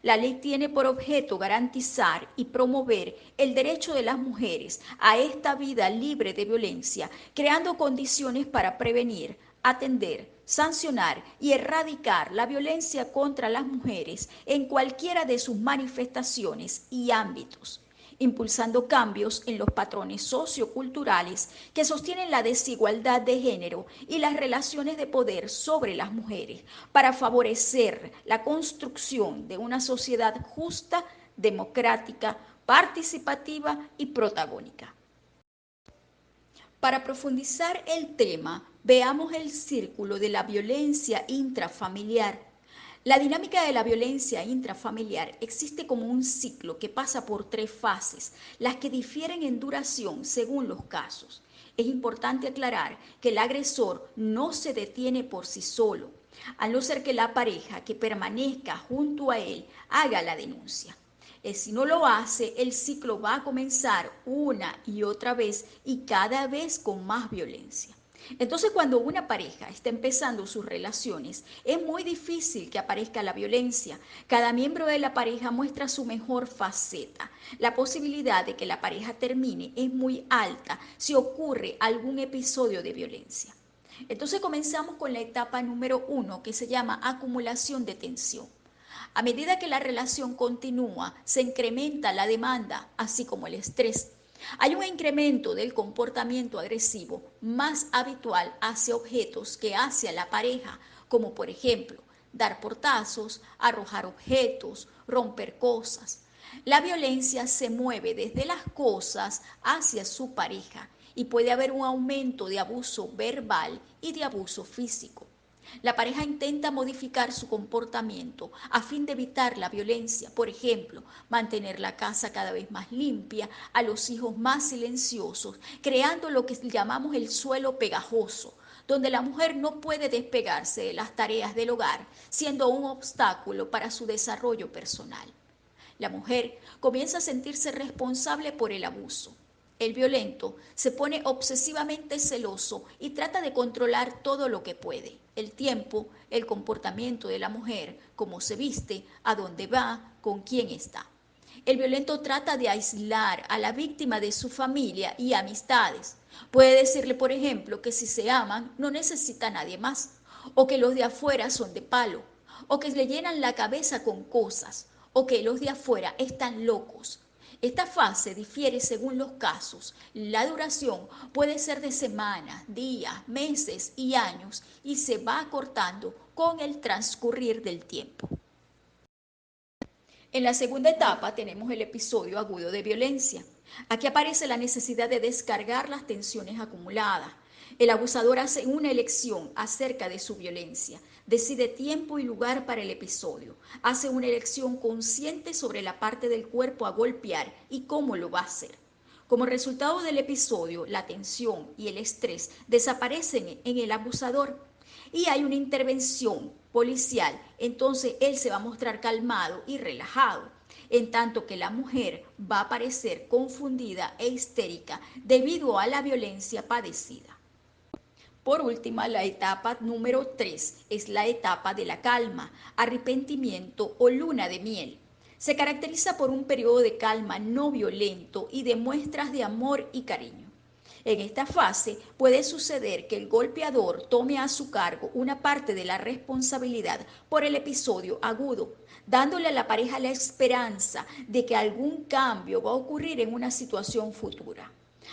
La ley tiene por objeto garantizar y promover el derecho de las mujeres a esta vida libre de violencia, creando condiciones para prevenir, atender, sancionar y erradicar la violencia contra las mujeres en cualquiera de sus manifestaciones y ámbitos, impulsando cambios en los patrones socioculturales que sostienen la desigualdad de género y las relaciones de poder sobre las mujeres, para favorecer la construcción de una sociedad justa, democrática, participativa y protagónica. Para profundizar el tema, veamos el círculo de la violencia intrafamiliar. La dinámica de la violencia intrafamiliar existe como un ciclo que pasa por tres fases, las que difieren en duración según los casos. Es importante aclarar que el agresor no se detiene por sí solo, a no ser que la pareja que permanezca junto a él haga la denuncia. Si no lo hace, el ciclo va a comenzar una y otra vez y cada vez con más violencia. Entonces, cuando una pareja está empezando sus relaciones, es muy difícil que aparezca la violencia. Cada miembro de la pareja muestra su mejor faceta. La posibilidad de que la pareja termine es muy alta si ocurre algún episodio de violencia. Entonces comenzamos con la etapa número 1, que se llama acumulación de tensión. A medida que la relación continúa, se incrementa la demanda, así como el estrés. Hay un incremento del comportamiento agresivo más habitual hacia objetos que hacia la pareja, como por ejemplo, dar portazos, arrojar objetos, romper cosas. La violencia se mueve desde las cosas hacia su pareja y puede haber un aumento de abuso verbal y de abuso físico. La pareja intenta modificar su comportamiento a fin de evitar la violencia, por ejemplo, mantener la casa cada vez más limpia, a los hijos más silenciosos, creando lo que llamamos el suelo pegajoso, donde la mujer no puede despegarse de las tareas del hogar, siendo un obstáculo para su desarrollo personal. La mujer comienza a sentirse responsable por el abuso. El violento se pone obsesivamente celoso y trata de controlar todo lo que puede: el tiempo, el comportamiento de la mujer, cómo se viste, a dónde va, con quién está. El violento trata de aislar a la víctima de su familia y amistades. Puede decirle, por ejemplo, que si se aman no necesita a nadie más, o que los de afuera son de palo, o que le llenan la cabeza con cosas, o que los de afuera están locos. Esta fase difiere según los casos. La duración puede ser de semanas, días, meses y años, y se va acortando con el transcurrir del tiempo. En la segunda etapa tenemos el episodio agudo de violencia. Aquí aparece la necesidad de descargar las tensiones acumuladas. El abusador hace una elección acerca de su violencia, decide tiempo y lugar para el episodio, hace una elección consciente sobre la parte del cuerpo a golpear y cómo lo va a hacer. Como resultado del episodio, la tensión y el estrés desaparecen en el abusador y hay una intervención policial, entonces él se va a mostrar calmado y relajado, en tanto que la mujer va a parecer confundida e histérica debido a la violencia padecida. Por último, la etapa número 3 es la etapa de la calma, arrepentimiento o luna de miel. Se caracteriza por un periodo de calma no violento y de muestras de amor y cariño. En esta fase puede suceder que el golpeador tome a su cargo una parte de la responsabilidad por el episodio agudo, dándole a la pareja la esperanza de que algún cambio va a ocurrir en una situación futura.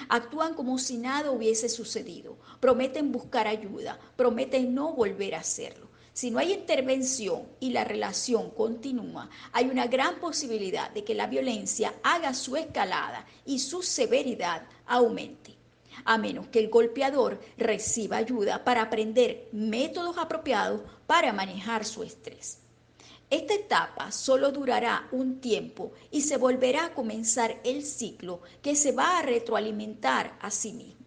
Actúan como si nada hubiese sucedido, prometen buscar ayuda, prometen no volver a hacerlo. Si no hay intervención y la relación continúa, hay una gran posibilidad de que la violencia haga su escalada y su severidad aumente, a menos que el golpeador reciba ayuda para aprender métodos apropiados para manejar su estrés. Esta etapa solo durará un tiempo y se volverá a comenzar el ciclo que se va a retroalimentar a sí mismo.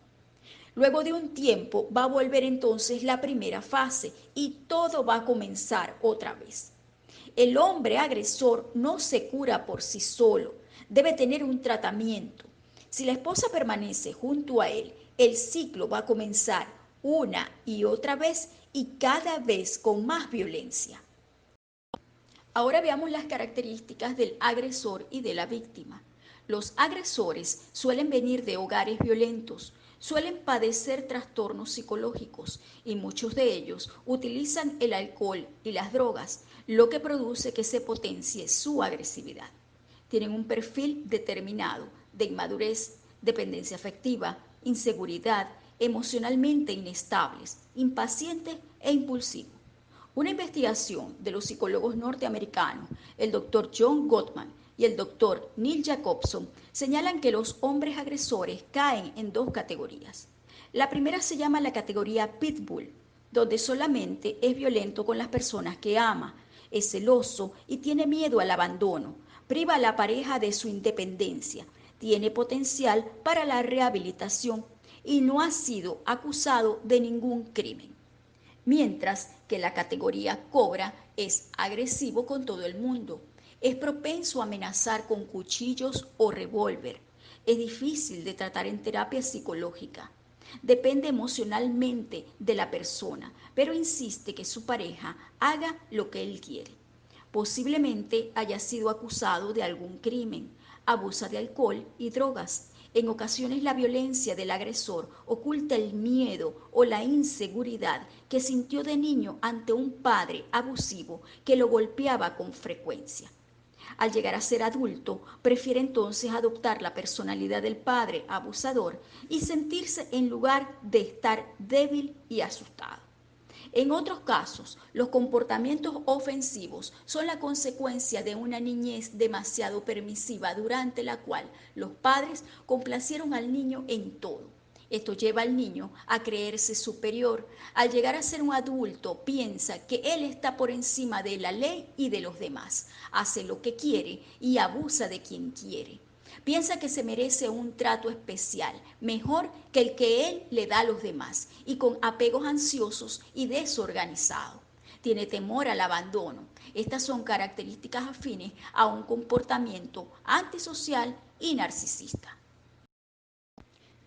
Luego de un tiempo va a volver entonces la primera fase y todo va a comenzar otra vez. El hombre agresor no se cura por sí solo, debe tener un tratamiento. Si la esposa permanece junto a él, el ciclo va a comenzar una y otra vez y cada vez con más violencia. Ahora veamos las características del agresor y de la víctima. Los agresores suelen venir de hogares violentos, suelen padecer trastornos psicológicos y muchos de ellos utilizan el alcohol y las drogas, lo que produce que se potencie su agresividad. Tienen un perfil determinado de inmadurez, dependencia afectiva, inseguridad, emocionalmente inestables, impacientes e impulsivos. Una investigación de los psicólogos norteamericanos, el Dr. John Gottman y el Dr. Neil Jacobson, señalan que los hombres agresores caen en dos categorías. La primera se llama la categoría Pitbull, donde solamente es violento con las personas que ama, es celoso y tiene miedo al abandono, priva a la pareja de su independencia, tiene potencial para la rehabilitación y no ha sido acusado de ningún crimen. Mientras que la categoría Cobra es agresivo con todo el mundo, es propenso a amenazar con cuchillos o revólver, es difícil de tratar en terapia psicológica, depende emocionalmente de la persona, pero insiste que su pareja haga lo que él quiere. Posiblemente haya sido acusado de algún crimen, abusa de alcohol y drogas. En ocasiones la violencia del agresor oculta el miedo o la inseguridad que sintió de niño ante un padre abusivo que lo golpeaba con frecuencia. Al llegar a ser adulto, prefiere entonces adoptar la personalidad del padre abusador y sentirse en lugar de estar débil y asustado. En otros casos, los comportamientos ofensivos son la consecuencia de una niñez demasiado permisiva durante la cual los padres complacieron al niño en todo. Esto lleva al niño a creerse superior. Al llegar a ser un adulto, piensa que él está por encima de la ley y de los demás. Hace lo que quiere y abusa de quien quiere. Piensa que se merece un trato especial, mejor que el que él le da a los demás, y con apegos ansiosos y desorganizados. Tiene temor al abandono. Estas son características afines a un comportamiento antisocial y narcisista.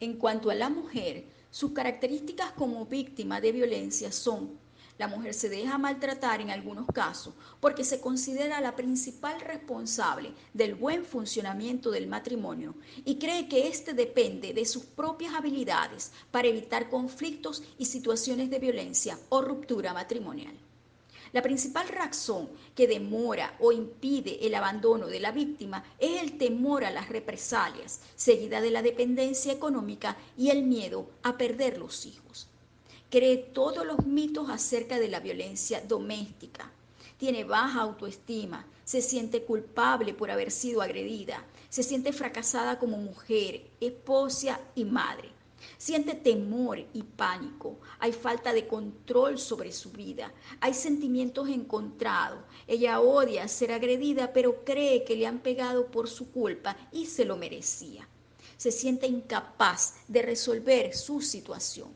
En cuanto a la mujer, sus características como víctima de violencia son: la mujer se deja maltratar en algunos casos porque se considera la principal responsable del buen funcionamiento del matrimonio y cree que éste depende de sus propias habilidades para evitar conflictos y situaciones de violencia o ruptura matrimonial. La principal razón que demora o impide el abandono de la víctima es el temor a las represalias, seguida de la dependencia económica y el miedo a perder los hijos. Cree todos los mitos acerca de la violencia doméstica. Tiene baja autoestima, se siente culpable por haber sido agredida, se siente fracasada como mujer, esposa y madre. Siente temor y pánico, hay falta de control sobre su vida, hay sentimientos encontrados. Ella odia ser agredida, pero cree que le han pegado por su culpa y se lo merecía. Se siente incapaz de resolver su situación.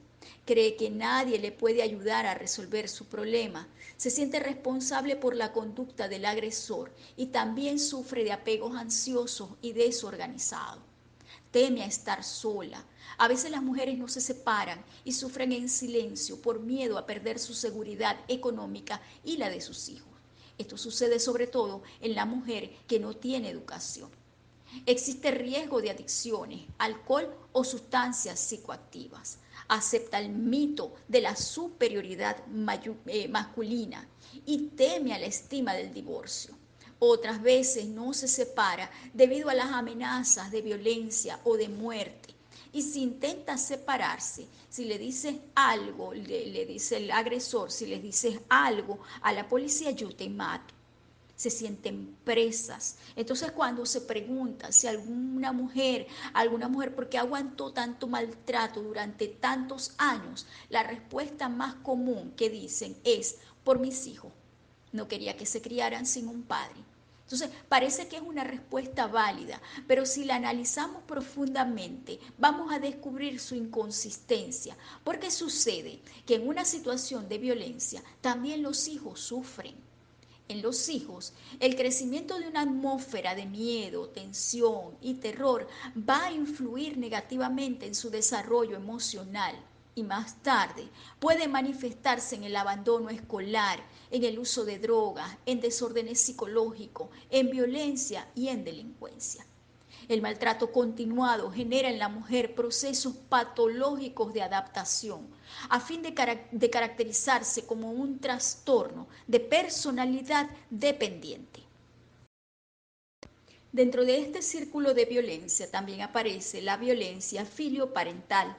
Cree que nadie le puede ayudar a resolver su problema. Se siente responsable por la conducta del agresor y también sufre de apegos ansiosos y desorganizados. Teme a estar sola. A veces las mujeres no se separan y sufren en silencio por miedo a perder su seguridad económica y la de sus hijos. Esto sucede sobre todo en la mujer que no tiene educación. Existe riesgo de adicciones, alcohol o sustancias psicoactivas. Acepta el mito de la superioridad masculina y teme a la estima del divorcio. Otras veces no se separa debido a las amenazas de violencia o de muerte. Y si intenta separarse, si le dices algo, le dice el agresor, si le dices algo a la policía, yo te mato. Se sienten presas. Entonces cuando se pregunta si alguna mujer, ¿por qué aguantó tanto maltrato durante tantos años? La respuesta más común que dicen es: por mis hijos. No quería que se criaran sin un padre. Entonces, parece que es una respuesta válida, pero si la analizamos profundamente, vamos a descubrir su inconsistencia, porque sucede que en una situación de violencia también los hijos sufren. En los hijos, el crecimiento de una atmósfera de miedo, tensión y terror va a influir negativamente en su desarrollo emocional y más tarde puede manifestarse en el abandono escolar, en el uso de drogas, en desórdenes psicológicos, en violencia y en delincuencia. El maltrato continuado genera en la mujer procesos patológicos de adaptación, a fin de caracterizarse como un trastorno de personalidad dependiente. Dentro de este círculo de violencia también aparece la violencia filioparental.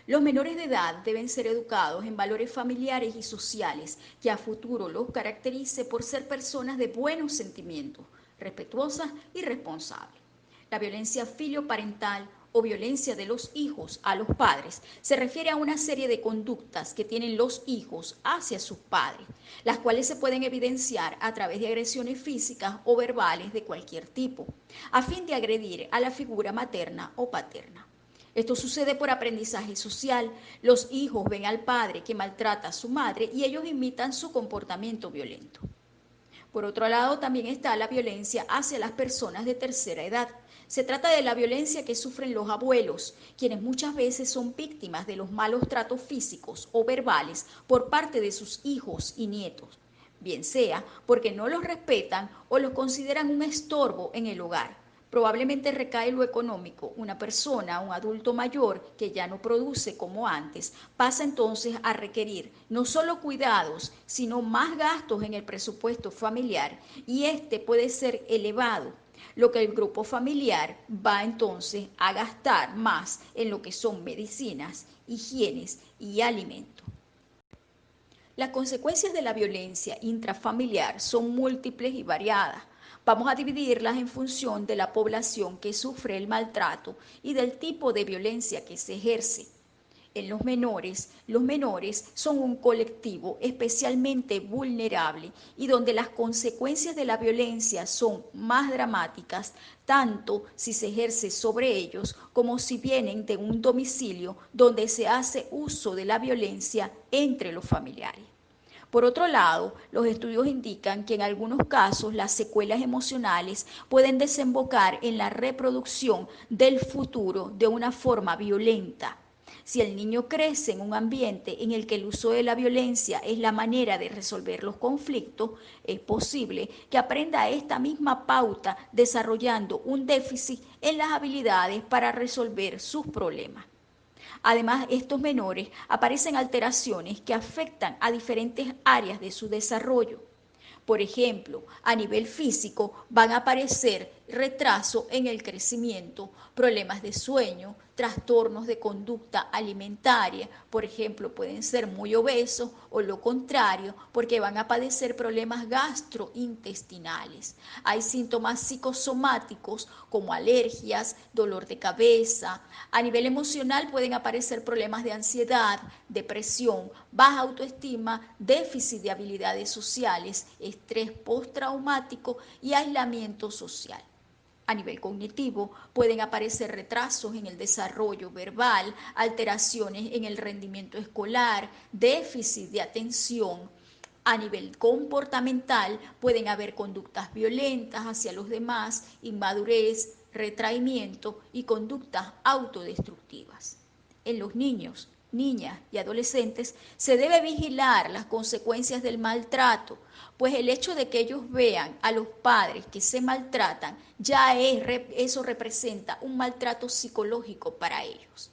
Los menores de edad deben ser educados en valores familiares y sociales que a futuro los caracterice por ser personas de buenos sentimientos, respetuosas y responsables. La violencia filioparental o violencia de los hijos a los padres se refiere a una serie de conductas que tienen los hijos hacia sus padres, las cuales se pueden evidenciar a través de agresiones físicas o verbales de cualquier tipo, a fin de agredir a la figura materna o paterna. Esto sucede por aprendizaje social. Los hijos ven al padre que maltrata a su madre y ellos imitan su comportamiento violento. Por otro lado, también está la violencia hacia las personas de tercera edad. Se trata de la violencia que sufren los abuelos, quienes muchas veces son víctimas de los malos tratos físicos o verbales por parte de sus hijos y nietos, bien sea porque no los respetan o los consideran un estorbo en el hogar. Probablemente recae lo económico. Una persona, un adulto mayor que ya no produce como antes, pasa entonces a requerir no solo cuidados, sino más gastos en el presupuesto familiar, y este puede ser elevado, lo que el grupo familiar va entonces a gastar más en lo que son medicinas, higienes y alimentos. Las consecuencias de la violencia intrafamiliar son múltiples y variadas. Vamos a dividirlas en función de la población que sufre el maltrato y del tipo de violencia que se ejerce. En los menores son un colectivo especialmente vulnerable y donde las consecuencias de la violencia son más dramáticas, tanto si se ejerce sobre ellos como si vienen de un domicilio donde se hace uso de la violencia entre los familiares. Por otro lado, los estudios indican que en algunos casos las secuelas emocionales pueden desembocar en la reproducción del futuro de una forma violenta. Si el niño crece en un ambiente en el que el uso de la violencia es la manera de resolver los conflictos, es posible que aprenda esta misma pauta desarrollando un déficit en las habilidades para resolver sus problemas. Además, estos menores aparecen alteraciones que afectan a diferentes áreas de su desarrollo. Por ejemplo, a nivel físico van a aparecer retraso en el crecimiento, problemas de sueño, trastornos de conducta alimentaria, por ejemplo, pueden ser muy obesos o lo contrario, porque van a padecer problemas gastrointestinales. Hay síntomas psicosomáticos como alergias, dolor de cabeza. A nivel emocional pueden aparecer problemas de ansiedad, depresión, baja autoestima, déficit de habilidades sociales, estrés postraumático y aislamiento social. A nivel cognitivo, pueden aparecer retrasos en el desarrollo verbal, alteraciones en el rendimiento escolar, déficit de atención. A nivel comportamental, pueden haber conductas violentas hacia los demás, inmadurez, retraimiento y conductas autodestructivas. En los niños, niñas y adolescentes se debe vigilar las consecuencias del maltrato, pues el hecho de que ellos vean a los padres que se maltratan, eso representa un maltrato psicológico para ellos.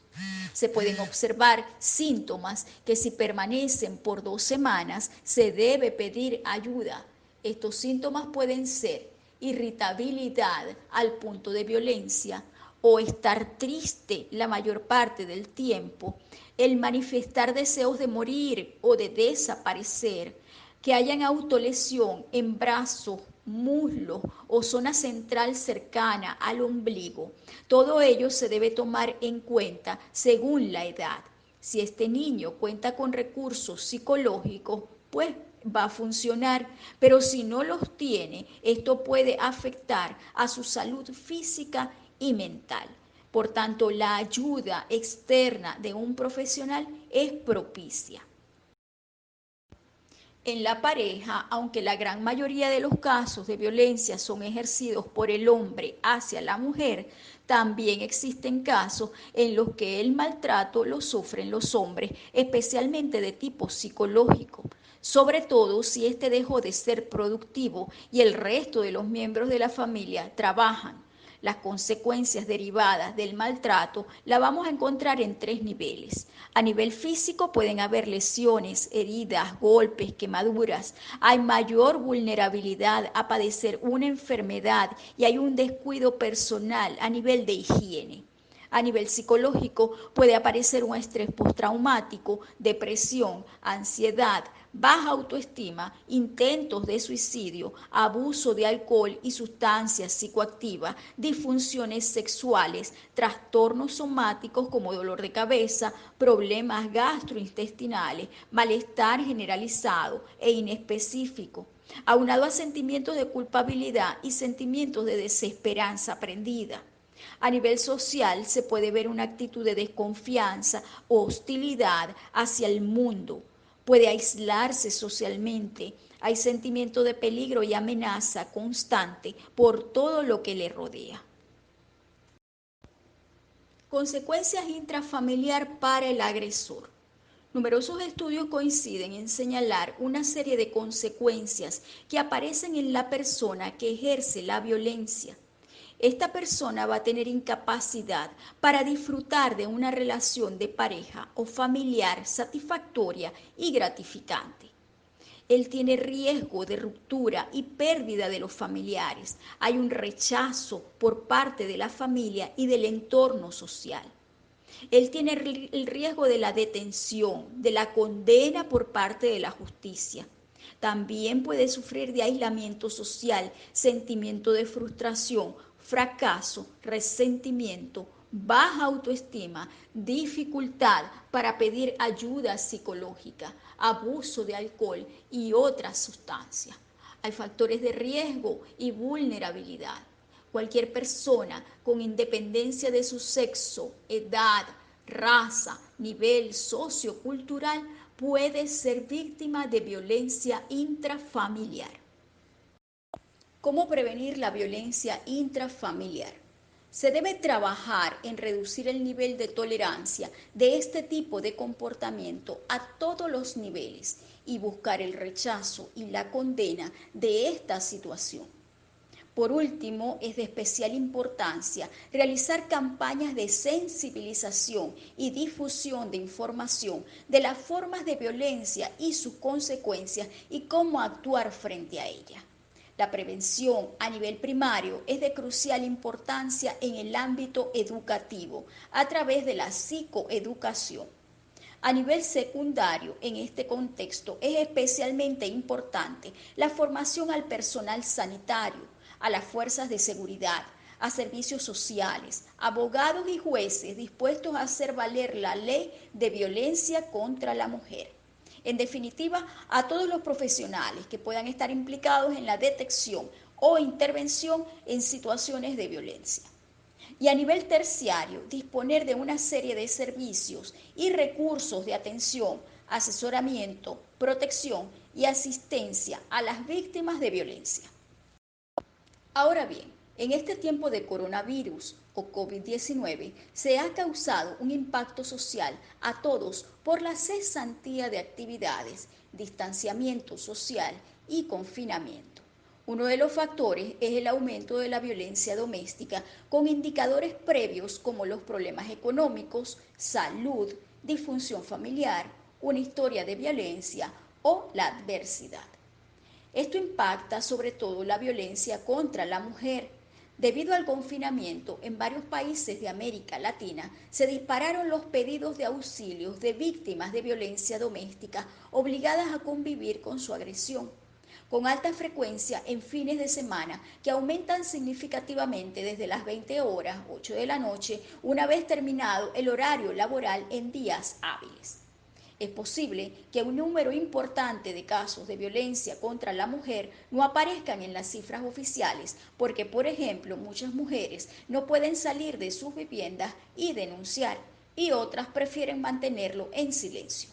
Se pueden observar síntomas que si permanecen por 2 semanas se debe pedir ayuda. Estos síntomas pueden ser irritabilidad al punto de violencia o estar triste la mayor parte del tiempo, el manifestar deseos de morir o de desaparecer, que hayan autolesión en brazos, muslos o zona central cercana al ombligo. Todo ello se debe tomar en cuenta según la edad. Si este niño cuenta con recursos psicológicos, pues va a funcionar, pero si no los tiene, esto puede afectar a su salud física y mental. Por tanto, la ayuda externa de un profesional es propicia. En la pareja, aunque la gran mayoría de los casos de violencia son ejercidos por el hombre hacia la mujer, también existen casos en los que el maltrato lo sufren los hombres, especialmente de tipo psicológico, sobre todo si éste dejó de ser productivo y el resto de los miembros de la familia trabajan. Las consecuencias derivadas del maltrato la vamos a encontrar en 3 niveles. A nivel físico pueden haber lesiones, heridas, golpes, quemaduras. Hay mayor vulnerabilidad a padecer una enfermedad y hay un descuido personal a nivel de higiene. A nivel psicológico puede aparecer un estrés postraumático, depresión, ansiedad, baja autoestima, intentos de suicidio, abuso de alcohol y sustancias psicoactivas, disfunciones sexuales, trastornos somáticos como dolor de cabeza, problemas gastrointestinales, malestar generalizado e inespecífico, aunado a sentimientos de culpabilidad y sentimientos de desesperanza aprendida. A nivel social se puede ver una actitud de desconfianza o hostilidad hacia el mundo. Puede aislarse socialmente. Hay sentimiento de peligro y amenaza constante por todo lo que le rodea. Consecuencias intrafamiliar para el agresor. Numerosos estudios coinciden en señalar una serie de consecuencias que aparecen en la persona que ejerce la violencia. Esta persona va a tener incapacidad para disfrutar de una relación de pareja o familiar satisfactoria y gratificante. Él tiene riesgo de ruptura y pérdida de los familiares. Hay un rechazo por parte de la familia y del entorno social. Él tiene el riesgo de la detención, de la condena por parte de la justicia. También puede sufrir de aislamiento social, sentimiento de frustración, fracaso, resentimiento, baja autoestima, dificultad para pedir ayuda psicológica, abuso de alcohol y otras sustancias. Hay factores de riesgo y vulnerabilidad. Cualquier persona, con independencia de su sexo, edad, raza, nivel sociocultural, puede ser víctima de violencia intrafamiliar. ¿Cómo prevenir la violencia intrafamiliar? Se debe trabajar en reducir el nivel de tolerancia de este tipo de comportamiento a todos los niveles y buscar el rechazo y la condena de esta situación. Por último, es de especial importancia realizar campañas de sensibilización y difusión de información de las formas de violencia y sus consecuencias y cómo actuar frente a ella. La prevención a nivel primario es de crucial importancia en el ámbito educativo a través de la psicoeducación. A nivel secundario, en este contexto, es especialmente importante la formación al personal sanitario, a las fuerzas de seguridad, a servicios sociales, abogados y jueces dispuestos a hacer valer la ley de violencia contra la mujer. En definitiva, a todos los profesionales que puedan estar implicados en la detección o intervención en situaciones de violencia. Y a nivel terciario, disponer de una serie de servicios y recursos de atención, asesoramiento, protección y asistencia a las víctimas de violencia. Ahora bien, en este tiempo de coronavirus o COVID-19 se ha causado un impacto social a todos por la cesantía de actividades, distanciamiento social y confinamiento. Uno de los factores es el aumento de la violencia doméstica con indicadores previos como los problemas económicos, salud, disfunción familiar, una historia de violencia o la adversidad. Esto impacta sobre todo la violencia contra la mujer. Debido al confinamiento, en varios países de América Latina se dispararon los pedidos de auxilios de víctimas de violencia doméstica obligadas a convivir con su agresión, con alta frecuencia en fines de semana que aumentan significativamente desde las 20 horas, 8 de la noche, una vez terminado el horario laboral en días hábiles. Es posible que un número importante de casos de violencia contra la mujer no aparezcan en las cifras oficiales porque, por ejemplo, muchas mujeres no pueden salir de sus viviendas y denunciar, y otras prefieren mantenerlo en silencio.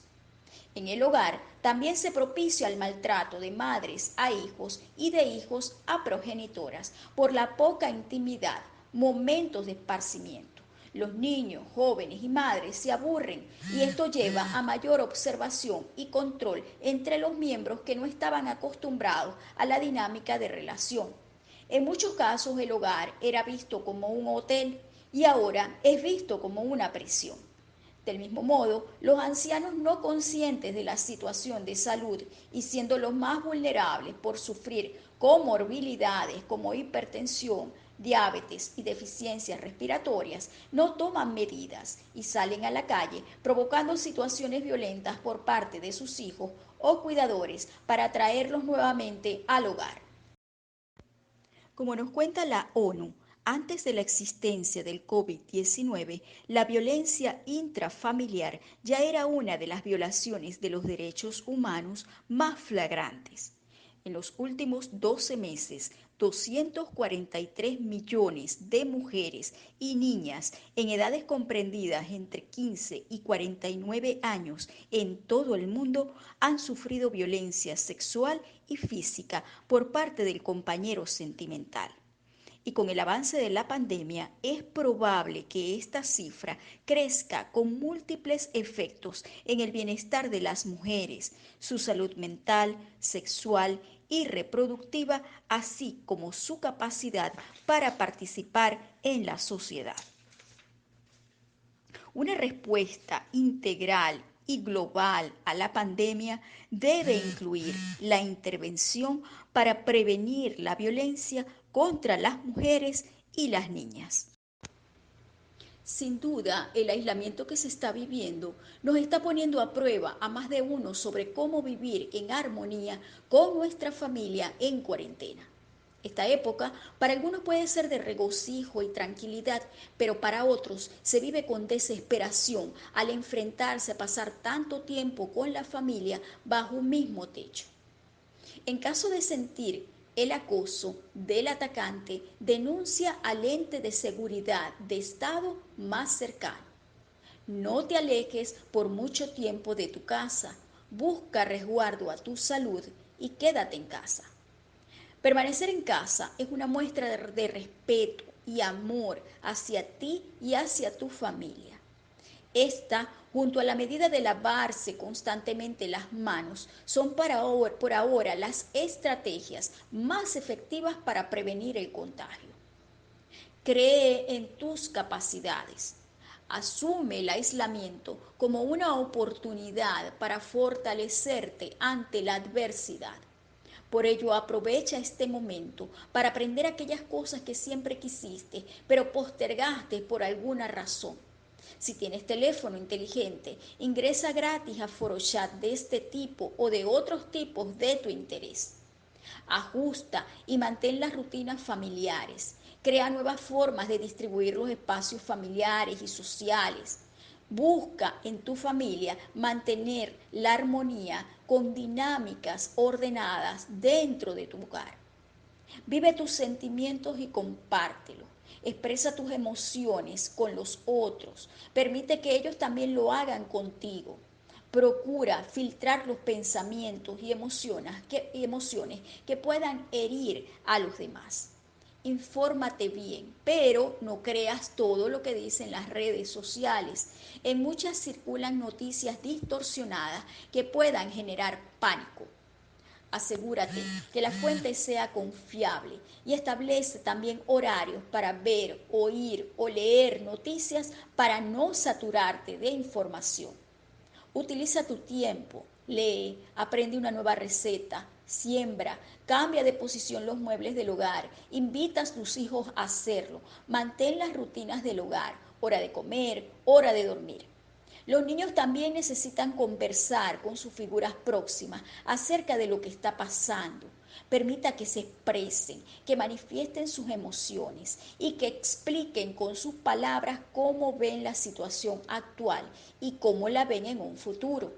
En el hogar también se propicia el maltrato de madres a hijos y de hijos a progenitoras por la poca intimidad, momentos de esparcimiento. Los niños, jóvenes y madres se aburren y esto lleva a mayor observación y control entre los miembros que no estaban acostumbrados a la dinámica de relación. En muchos casos el hogar era visto como un hotel y ahora es visto como una prisión. Del mismo modo, los ancianos no conscientes de la situación de salud y siendo los más vulnerables por sufrir comorbilidades como hipertensión, diabetes y deficiencias respiratorias, no toman medidas y salen a la calle provocando situaciones violentas por parte de sus hijos o cuidadores para traerlos nuevamente al hogar. Como nos cuenta la ONU, antes de la existencia del COVID-19, la violencia intrafamiliar ya era una de las violaciones de los derechos humanos más flagrantes. En los últimos 12 meses, 243 millones de mujeres y niñas en edades comprendidas entre 15 y 49 años en todo el mundo han sufrido violencia sexual y física por parte del compañero sentimental. Y con el avance de la pandemia es probable que esta cifra crezca con múltiples efectos en el bienestar de las mujeres, su salud mental, sexual y reproductiva, así como su capacidad para participar en la sociedad. Una respuesta integral y global a la pandemia debe incluir la intervención para prevenir la violencia contra las mujeres y las niñas. Sin duda, el aislamiento que se está viviendo nos está poniendo a prueba a más de uno sobre cómo vivir en armonía con nuestra familia en cuarentena. Esta época para algunos puede ser de regocijo y tranquilidad, pero para otros se vive con desesperación al enfrentarse a pasar tanto tiempo con la familia bajo un mismo techo. En caso de sentir el acoso del atacante, denuncia al ente de seguridad de Estado más cercano. No te alejes por mucho tiempo de tu casa. Busca resguardo a tu salud y quédate en casa. Permanecer en casa es una muestra de respeto y amor hacia ti y hacia tu familia. Esta, junto a la medida de lavarse constantemente las manos, son por ahora las estrategias más efectivas para prevenir el contagio. Cree en tus capacidades. Asume el aislamiento como una oportunidad para fortalecerte ante la adversidad. Por ello, aprovecha este momento para aprender aquellas cosas que siempre quisiste, pero postergaste por alguna razón. Si tienes teléfono inteligente, ingresa gratis a ForoChat de este tipo o de otros tipos de tu interés. Ajusta y mantén las rutinas familiares. Crea nuevas formas de distribuir los espacios familiares y sociales. Busca en tu familia mantener la armonía con dinámicas ordenadas dentro de tu hogar. Vive tus sentimientos y compártelos. Expresa tus emociones con los otros. Permite que ellos también lo hagan contigo. Procura filtrar los pensamientos y emociones que puedan herir a los demás. Infórmate bien, pero no creas todo lo que dicen las redes sociales. En muchas circulan noticias distorsionadas que puedan generar pánico. Asegúrate que la fuente sea confiable y establece también horarios para ver, oír o leer noticias para no saturarte de información. Utiliza tu tiempo, lee, aprende una nueva receta, siembra, cambia de posición los muebles del hogar, invita a tus hijos a hacerlo, mantén las rutinas del hogar, hora de comer, hora de dormir. Los niños también necesitan conversar con sus figuras próximas acerca de lo que está pasando. Permita que se expresen, que manifiesten sus emociones y que expliquen con sus palabras cómo ven la situación actual y cómo la ven en un futuro.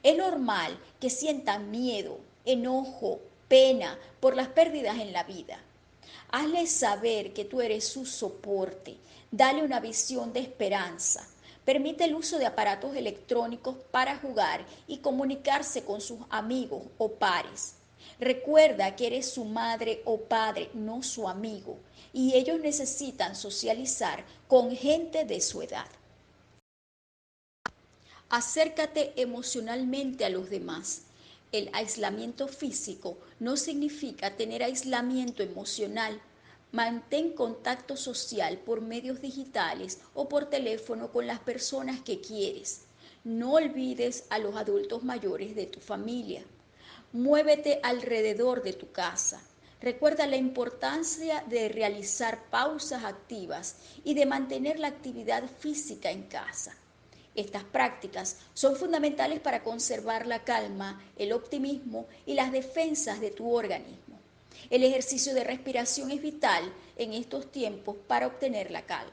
Es normal que sientan miedo, enojo, pena por las pérdidas en la vida. Hazles saber que tú eres su soporte. Dale una visión de esperanza. Permite el uso de aparatos electrónicos para jugar y comunicarse con sus amigos o pares. Recuerda que eres su madre o padre, no su amigo, y ellos necesitan socializar con gente de su edad. Acércate emocionalmente a los demás. El aislamiento físico no significa tener aislamiento emocional. Mantén contacto social por medios digitales o por teléfono con las personas que quieres. No olvides a los adultos mayores de tu familia. Muévete alrededor de tu casa. Recuerda la importancia de realizar pausas activas y de mantener la actividad física en casa. Estas prácticas son fundamentales para conservar la calma, el optimismo y las defensas de tu organismo. El ejercicio de respiración es vital en estos tiempos para obtener la calma.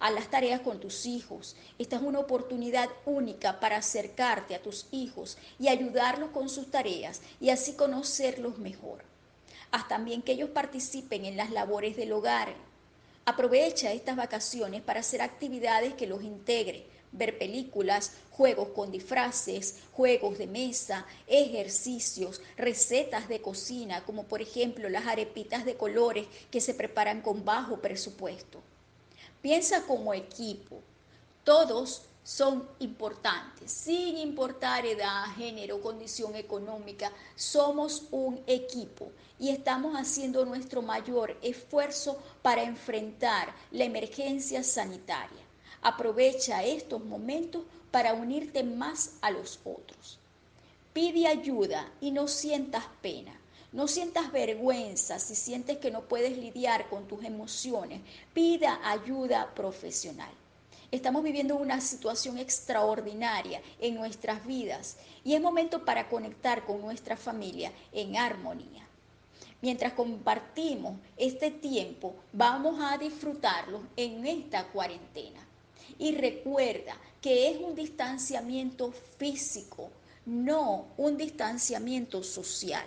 Haz las tareas con tus hijos. Esta es una oportunidad única para acercarte a tus hijos y ayudarlos con sus tareas y así conocerlos mejor. Haz también que ellos participen en las labores del hogar. Aprovecha estas vacaciones para hacer actividades que los integre, ver películas, juegos con disfraces, juegos de mesa, ejercicios, recetas de cocina, como por ejemplo las arepitas de colores que se preparan con bajo presupuesto. Piensa como equipo. Todos son importantes, sin importar edad, género, condición económica. Somos un equipo y estamos haciendo nuestro mayor esfuerzo para enfrentar la emergencia sanitaria. Aprovecha estos momentos para unirte más a los otros. Pide ayuda y no sientas pena. No sientas vergüenza si sientes que no puedes lidiar con tus emociones. Pida ayuda profesional. Estamos viviendo una situación extraordinaria en nuestras vidas y es momento para conectar con nuestra familia en armonía. Mientras compartimos este tiempo, vamos a disfrutarlo en esta cuarentena. Y recuerda que es un distanciamiento físico, no un distanciamiento social.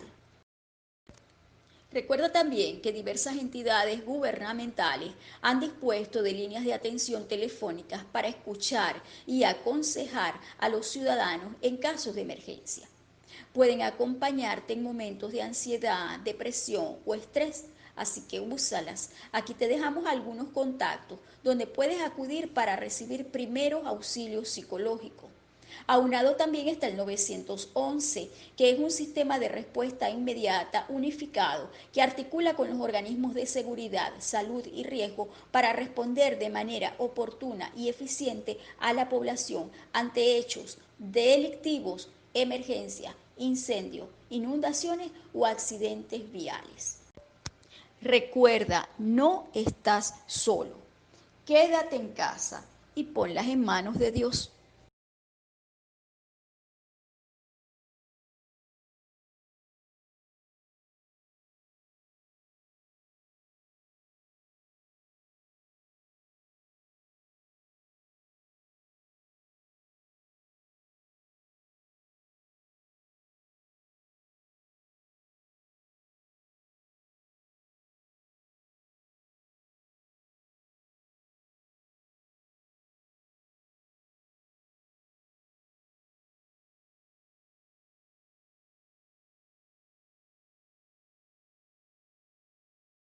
Recuerda también que diversas entidades gubernamentales han dispuesto de líneas de atención telefónicas para escuchar y aconsejar a los ciudadanos en casos de emergencia. Pueden acompañarte en momentos de ansiedad, depresión o estrés, así que úsalas. Aquí te dejamos algunos contactos donde puedes acudir para recibir primeros auxilios psicológicos. Aunado también está el 911, que es un sistema de respuesta inmediata unificado que articula con los organismos de seguridad, salud y riesgo para responder de manera oportuna y eficiente a la población ante hechos delictivos, emergencias, incendios, inundaciones o accidentes viales. Recuerda, no estás solo. Quédate en casa y ponlas en manos de Dios.